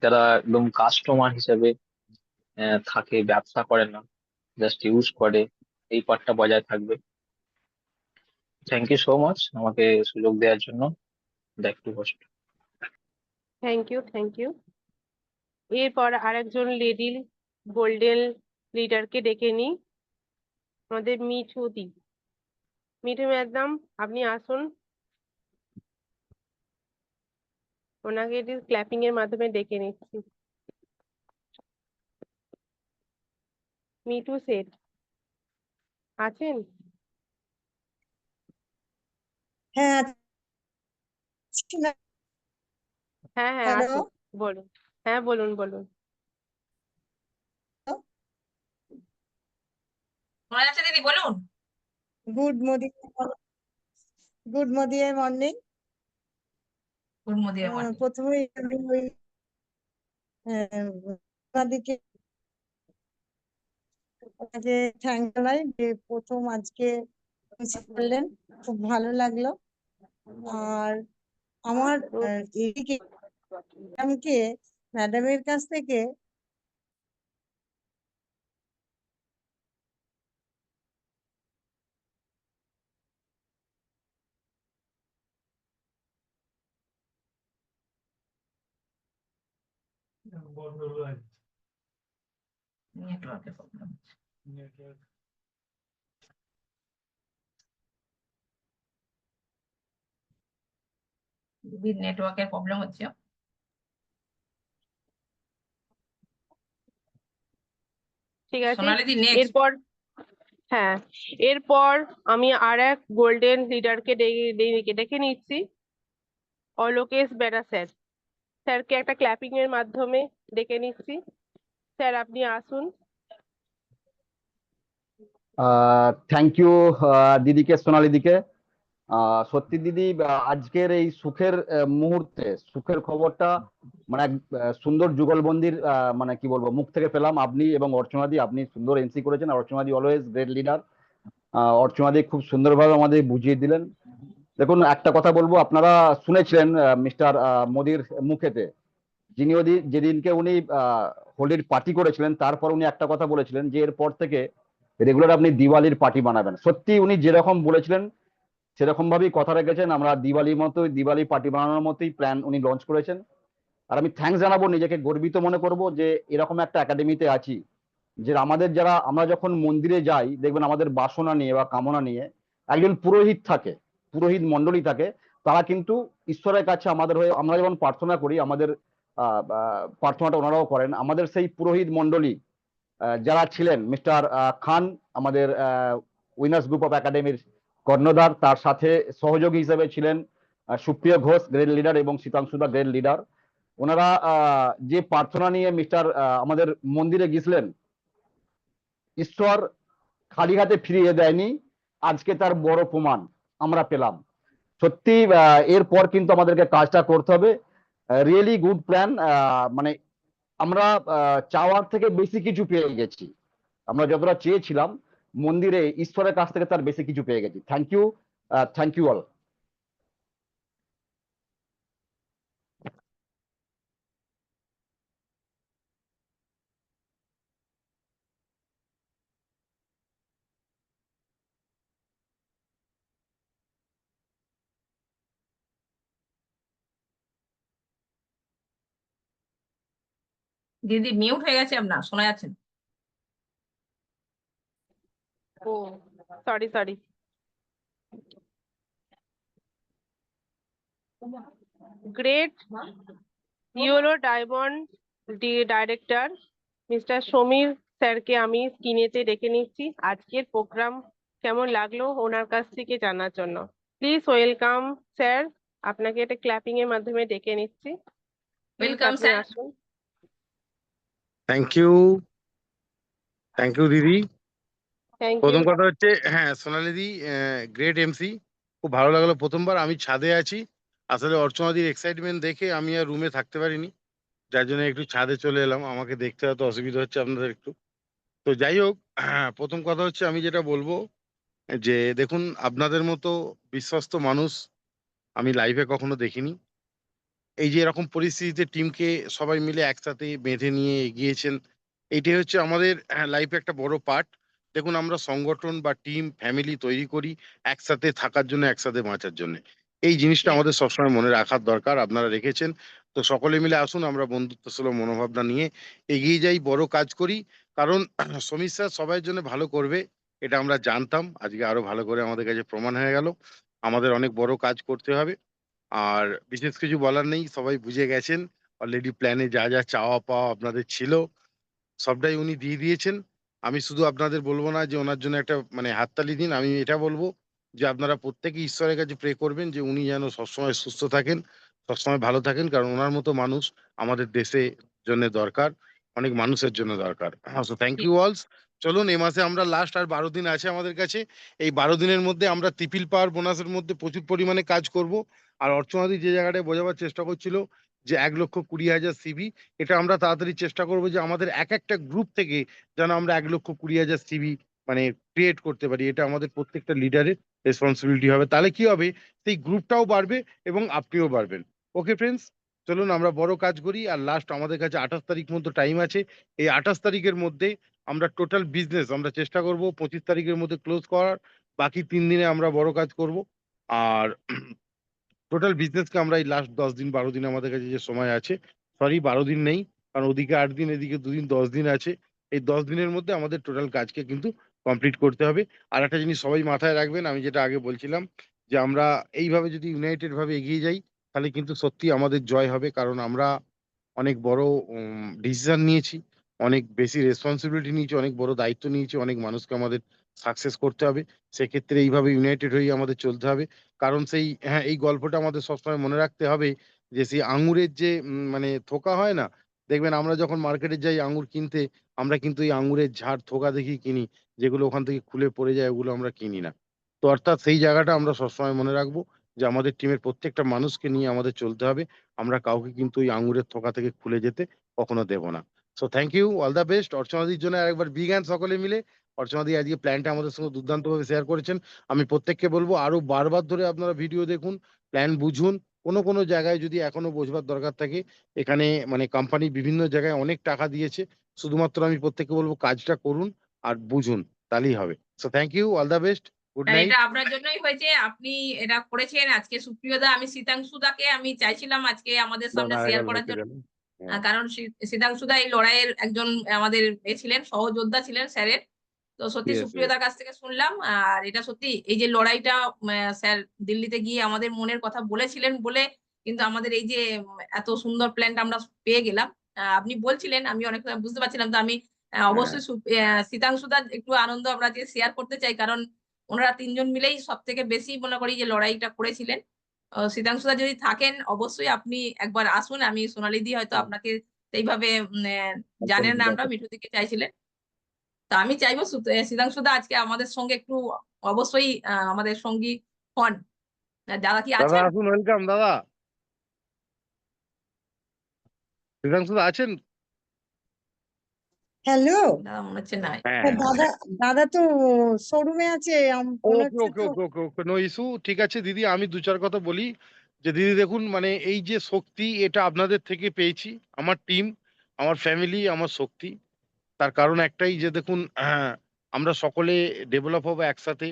যারা একদম কাস্টমার হিসেবে থাকে, ব্যবসা করে না, জাস্ট ইউজ করে, এই পার্টটা বজায় থাকবে। থ্যাংক ইউ সো মাচ আমাকে সুযোগ দেওয়ার জন্য। Back to host. Thank you. এরপর আরেকজন লেডি গোল্ডেন লিডারকে ডেকে নিই, আমাদের মিঠু ম্যাডাম, আপনি আসুন। ওনাকে ক্ল্যাপিং এর মাধ্যমে ডেকে নিচ্ছি। মিঠু সেট আছেন? হ্যাঁ আজকে না- হ্যাঁ হ্যালো আসুন, বলুন। হ্যাঁ বলুন। শোনা যাচ্ছে দিদি, বলুন। Good morning, good morning. Good morning. প্রথমেই আমি ওই ওনাদেরকে ওনাকে থ্যাংক জানাই যে প্রথম আজকে করলেন, খুব ভালো লাগলো। আর আমার এদিকে ম্যাডামকে ম্যাডামের কাছ থেকে নেটওয়ার্কের প্রবলেম। দিদির নেটওয়ার্কের প্রবলেম হচ্ছে। ঠিক আছে, সোনালি দি নেক্সট। এরপর হ্যাঁ, এরপর আমি আর এক গোল্ডেন লিডারকে ডেকে নিচ্ছি, অলোকেশ বেরা স্যার। স্যারকে একটা ক্ল্যাপিং এর মাধ্যমে ডেকে নিচ্ছি। স্যার আপনি আসুন। থ্যাংক ইউ দিদিকে, সোনালি দিকে। সত্যি দিদি, আজকের এই সুখের মুহূর্তে সুখের খবরটা মানে এক সুন্দর যুগলবন্দির মানে কি বলবো মুখ থেকে পেলাম। আপনি এবং অর্চনাদি, আপনি সুন্দর এমসি করেছেন। অর্চনাদি অলওয়েজ গ্রেট লিডার। অর্চনাদি খুব সুন্দরভাবে আমাদের বুঝিয়ে দিলেন। দেখুন, একটা কথা বলবো, আপনারা শুনেছিলেন মিস্টার মোদির মুখেতে, যেদিনকে উনি হোলির পার্টি করেছিলেন, তারপর উনি একটা কথা বলেছিলেন যে এরপর থেকে রেগুলার আপনি দিওয়ালির পার্টি বানাবেন। সত্যি উনি যেরকম বলেছিলেন সেরকম ভাবেই কথা রেখেছেন। আমরা দিওয়ালি পার্টি বানানোর মতোই প্ল্যান উনি লঞ্চ করেছেন। আর আমি থ্যাঙ্কস জানাবো, নিজেকে গর্বিত মনে করব যে এরকম একটা একাডেমিতে আছি, যে আমরা যখন মন্দিরে যাই দেখবেন আমাদের বাসনা নিয়ে বা কামনা নিয়ে একজন পুরোহিত থাকে, পুরোহিত মন্ডলী থাকে। তারা কিন্তু ঈশ্বরের কাছে আমাদের হয়ে আমরা যেমন প্রার্থনা করি, আমাদের প্রার্থনাটা ওনারাও করেন। আমাদের সেই পুরোহিত মন্ডলী যারা ছিলেন, মিস্টার খান আমাদের উইনার্স গ্রুপ অফ একাডেমির কর্ণধার, তার সাথে সহযোগী হিসেবে ছিলেন সুপ্রিয় ঘোষ গ্রেড লিডার এবং শীতাংশুদা গ্রেড লিডার। ওনারা যে প্রার্থনা নিয়ে মিস্টার আমাদের মন্দিরে গেছিলেন, ঈশ্বর খালি হাতে ফিরিয়ে দেয়নি। আজকে তার বড় প্রমাণ আমরা পেলাম। সত্যি এরপর কিন্তু আমাদেরকে কাজটা করতে হবে। Really good plan. মানে আমরা চাওয়ার থেকে বেশি কিছু পেয়ে গেছি। আমরা যতটা চেয়েছিলাম মন্দিরে ঈশ্বরের কাছ থেকে তার বেশি কিছু পেয়ে গেছি। Thank you all. দিদি মিউট হয়ে গেছে, আপনার শোনা যাচ্ছে না। ও sorry. Great yellow diamond director mister Samir স্যারকে আমি স্ক্রিনেতে ডেকে নিচ্ছি আজকের প্রোগ্রাম কেমন লাগলো ওনার কাছ থেকে জানার জন্য। প্লিজ ওয়েলকাম স্যার, আপনাকে একটা ক্ল্যাপিং এর মাধ্যমে ডেকে নিচ্ছি। প্লিজ ওয়েলকাম আপনি স্যার। আসুন। থ্যাংক ইউ দিদি। Thank you. প্রথম কথা হচ্ছে, হ্যাঁ সোনালিদি গ্রেট এমসি, খুব ভালো লাগলো। প্রথমবার আমি ছাদে আছি, আসলে অর্চনাদির এক্সাইটমেন্ট দেখে আমি আর রুমে থাকতে পারিনি, যার জন্য একটু ছাদে চলে এলাম। আমাকে দেখতে হয়তো অসুবিধা হচ্ছে আপনাদের একটু। তো যাই হোক, প্রথম কথা হচ্ছে আমি যেটা বলবো যে দেখুন, আপনাদের মতো বিশ্বস্ত মানুষ আমি লাইফে কখনো দেখিনি। এই যে এরকম পরিস্থিতিতে টিমকে সবাই মিলে একসাথে বেঁধে নিয়ে এগিয়েছেন, এইটাই হচ্ছে আমাদের লাইফে একটা বড় পার্ট। দেখুন, আমরা সংগঠন বা টিম ফ্যামিলি তৈরি করি একসাথে থাকার জন্য, একসাথে বাঁচার জন্য। এই জিনিসটা আমাদের সবসময় মনে রাখার দরকার, আপনারা রেখেছেন। তো সকলে মিলে আসুন, আমরা বন্ধুত্বসুলভ মনোভাবনা নিয়ে এগিয়ে যাই, বড় কাজ করি। কারণ সমীর স্যার সবার জন্য ভালো করবে, এটা আমরা জানতাম। আজকে আরো ভালো করে আমাদের কাছে প্রমাণ হয়ে গেল। আমাদের অনেক বড় কাজ করতে হবে, আর বিশেষ কিছু বলার নেই, সবাই বুঝে গেছেন। অলরেডি প্ল্যানে যা যা চাওয়া পাওয়া আপনাদের ছিল, সবটাই উনি দিয়ে দিয়েছেন। আমি শুধু আপনাদের বলবো না যে ওনার জন্য একটা মানে হাততালি দিন, আমি এটা বলবো যে আপনারা প্রত্যেকে ঈশ্বরের কাছে প্রে করবেন যে উনি যেন সবসময় সুস্থ থাকেন, সবসময় ভালো থাকেন। কারণ ওনার মতো মানুষ আমাদের দেশে জন্য দরকার, অনেক মানুষের জন্য দরকার। থ্যাংক ইউ অলস। চলুন, এ মাসে আমরা লাস্ট আর 12 দিন আছে আমাদের কাছে। এই 12 দিনের মধ্যে আমরা ট্রিপল পাওয়ার বোনাসের মধ্যে প্রচুর পরিমাণে কাজ করব। আর অর্চনাদি যে জায়গাটায় বোঝাবার চেষ্টা করছিল যে 1,20,000 সিভি, এটা আমরা তাড়াতাড়ি চেষ্টা করবো যে আমাদের এক একটা গ্রুপ থেকে যেন আমরা 1,20,000 সিভি মানে ক্রিয়েট করতে পারি। এটা আমাদের প্রত্যেকটা লিডারের রেসপন্সিবিলিটি হবে। তাহলে কি হবে, সেই গ্রুপটাও বাড়বে এবং আপনিও বাড়বেন। ওকে ফ্রেন্ডস, চলুন আমরা বড় কাজ করি। আর লাস্ট আমাদের কাছে 28 তারিখ মতো টাইম আছে। এই 28 তারিখের মধ্যে আমরা টোটাল বিজনেস আমরা চেষ্টা করব 25 তারিখের মধ্যে ক্লোজ করার। বাকি 3 দিনে আমরা বড় কাজ করব। আর টোটাল বিজনেসকে আমরা এই লাস্ট 10 দিন 12 দিন আমাদের কাছে যে সময় আছে, সরি 12 দিন নেই, কারণ ওদিকে 8 দিন এদিকে 2 দিন, 10 দিন আছে। এই 10 দিনের মধ্যে আমাদের টোটাল কাজকে কিন্তু কমপ্লিট করতে হবে। আর একটা জিনিস সবাই মাথায় রাখবেন, আমি যেটা আগে বলছিলাম যে আমরা এইভাবে যদি ইউনাইটেড ভাবে এগিয়ে যাই, তাহলে কিন্তু সত্যি আমাদের জয় হবে। কারণ আমরা অনেক বড় ডিসিশন নিয়েছি, অনেক বেশি রেসপন্সিবিলিটি নিয়েছি, অনেক বড় দায়িত্ব নিয়েছি, অনেক মানুষকে আমাদের সাকসেস করতে হবে। সেক্ষেত্রে এইভাবে ইউনাইটেড হয়ে আমাদের চলতে হবে। কারণ সেই, হ্যাঁ, এই গল্পটা আমাদের সবসময় মনে রাখতে হবে যে সেই আঙুরের যে মানে থোকা হয় না, দেখবেন আমরা যখন মার্কেটে যাই আঙুর কিনতে, আমরা কিন্তু এই আঙুরের ঝাড় থোকা দেখি কিনি, যেগুলো ওখান থেকে খুলে পড়ে যায় ওগুলো আমরা কিনি না। তো অর্থাৎ সেই জায়গাটা আমরা সবসময় মনে রাখবো যে আমাদের টিমের প্রত্যেকটা মানুষকে নিয়ে আমাদের চলতে হবে। আমরা কাউকে কিন্তু ওই আঙুরের থোকা থেকে খুলে যেতে কখনো দেব না। So thank you, all the best. অর্চনাদির জন্য আরেকবার বিগ হ্যান্ড সকলে মিলে। অর্চনাদি আজকে প্ল্যানটা আমাদের সঙ্গে দুর্দান্তভাবে শেয়ার করেছেন। আমি প্রত্যেককে বলবো আরো বারবার ধরে আপনারা ভিডিও দেখুন, প্ল্যান বুঝুন। কোনো জায়গায় যদি এখনো বোঝবার দরকার থাকে, এখানে মানে কোম্পানি বিভিন্ন জায়গায় অনেক টাকা দিয়েছে, শুধুমাত্র আমি প্রত্যেককে বলবো কাজটা করুন আর বুঝুন, তাহলেই হবে। So thank you, all the best, good আর নাইট। এটা আপনার জন্যই হয়েছে, আপনি এটা করেছেন। আজকে সুপ্রিয়দা, আমি শীতাংশুদাকে আমি চাইছিলাম আজকে আমাদের সামনে শেয়ার করার জন্য, কারণ শীতাংশুদা এই লড়াইয়ের একজন আমাদের ছিলেন, সহযোদ্ধা ছিলেন স্যারের। তো সত্যি সুপ্রিয়দার কাছ থেকে শুনলাম, আর এটা সত্যি এই যে লড়াইটা স্যার দিল্লিতে গিয়ে আমাদের মনের কথা বলেছিলেন বলে কিন্তু আমাদের এই যে এত সুন্দর প্ল্যানটা আমরা পেয়ে গেলাম। আপনি বলছিলেন, আমি অনেক সময় বুঝতে পারছিলাম। তো আমি অবশ্যই শীতাংশুদার একটু আনন্দ আমরা যে শেয়ার করতে চাই, কারণ ওনারা তিনজন মিলেই সব থেকে বেশি মনে করি যে লড়াইটা করেছিলেন। শীতাংশুদা যদি থাকেন অবশ্যই আপনি একবার আসুন। আমি সোনালী দি হয়তো আপনাকে সেইভাবে জানেন না, আমরা মিঠু দিকে চাইছিলেন। তা আমি চাইবো শীতাংশুদা আজকে আমাদের সঙ্গে একটু অবশ্যই আমাদের সঙ্গী হন। দাদা কি দাদা আছেন? আসুন, ওয়েলকাম দাদা। শীতাংশু আছেন? হ্যালো, দাদা মনে হচ্ছে নাই। হ্যাঁ, দাদা দাদা তো শোরুমে আছে মনে ওকে হচ্ছে ওকে তো। ওকে ওকে ওকে, নো ইস্যু। ঠিক আছে দিদি, আমি 2-4 কথা বলি। যে দিদি দেখুন, মানে এই যে শক্তি, এটা আপনাদের থেকে পেয়েছি। আমার টিম, আমার ফ্যামিলি, আমার শক্তি। তার কারণ একটাই যে দেখুন, আমরা সকলে ডেভেলপ হবো একসাথে,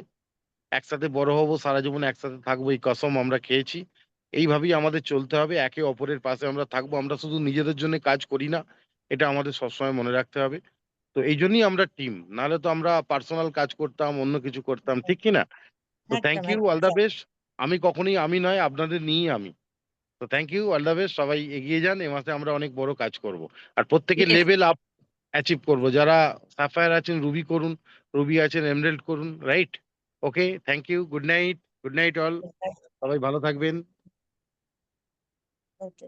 একসাথে বড় হবো, সারা জীবন একসাথে থাকবো, এই কসম আমরা খেয়েছি। এইভাবেই আমাদের চলতে হবে, একে অপরের পাশে আমরা থাকবো। আমরা শুধু নিজেদের জন্য কাজ করি না, এটা আমাদের সবসময় মনে রাখতে হবে। তো এই জন্যই আমরা টিম, নাহলে তো আমরা পার্সোনাল কাজ করতাম, অন্য কিছু করতাম, ঠিক কি না? তো থ্যাংক একদম ইউ, একদম অল দ্য স্যার। বেস্ট। আমি কখনোই আমি নয়, আপনাদের নিয়েই আমি। তো thank you, all the best, সবাই এগিয়ে যান, এ মাসে আমরা অনেক বড় কাজ করব আর প্রত্যেকে Yes. লেভেল আপ অ্যাচিভ করব। যারা সাফায়ার আছেন রুবি করুন, রুবি আছেন এমরাল্ড করুন, right? Okay, thank you, good night all, সবাই ভালো থাকবেন। ওকে।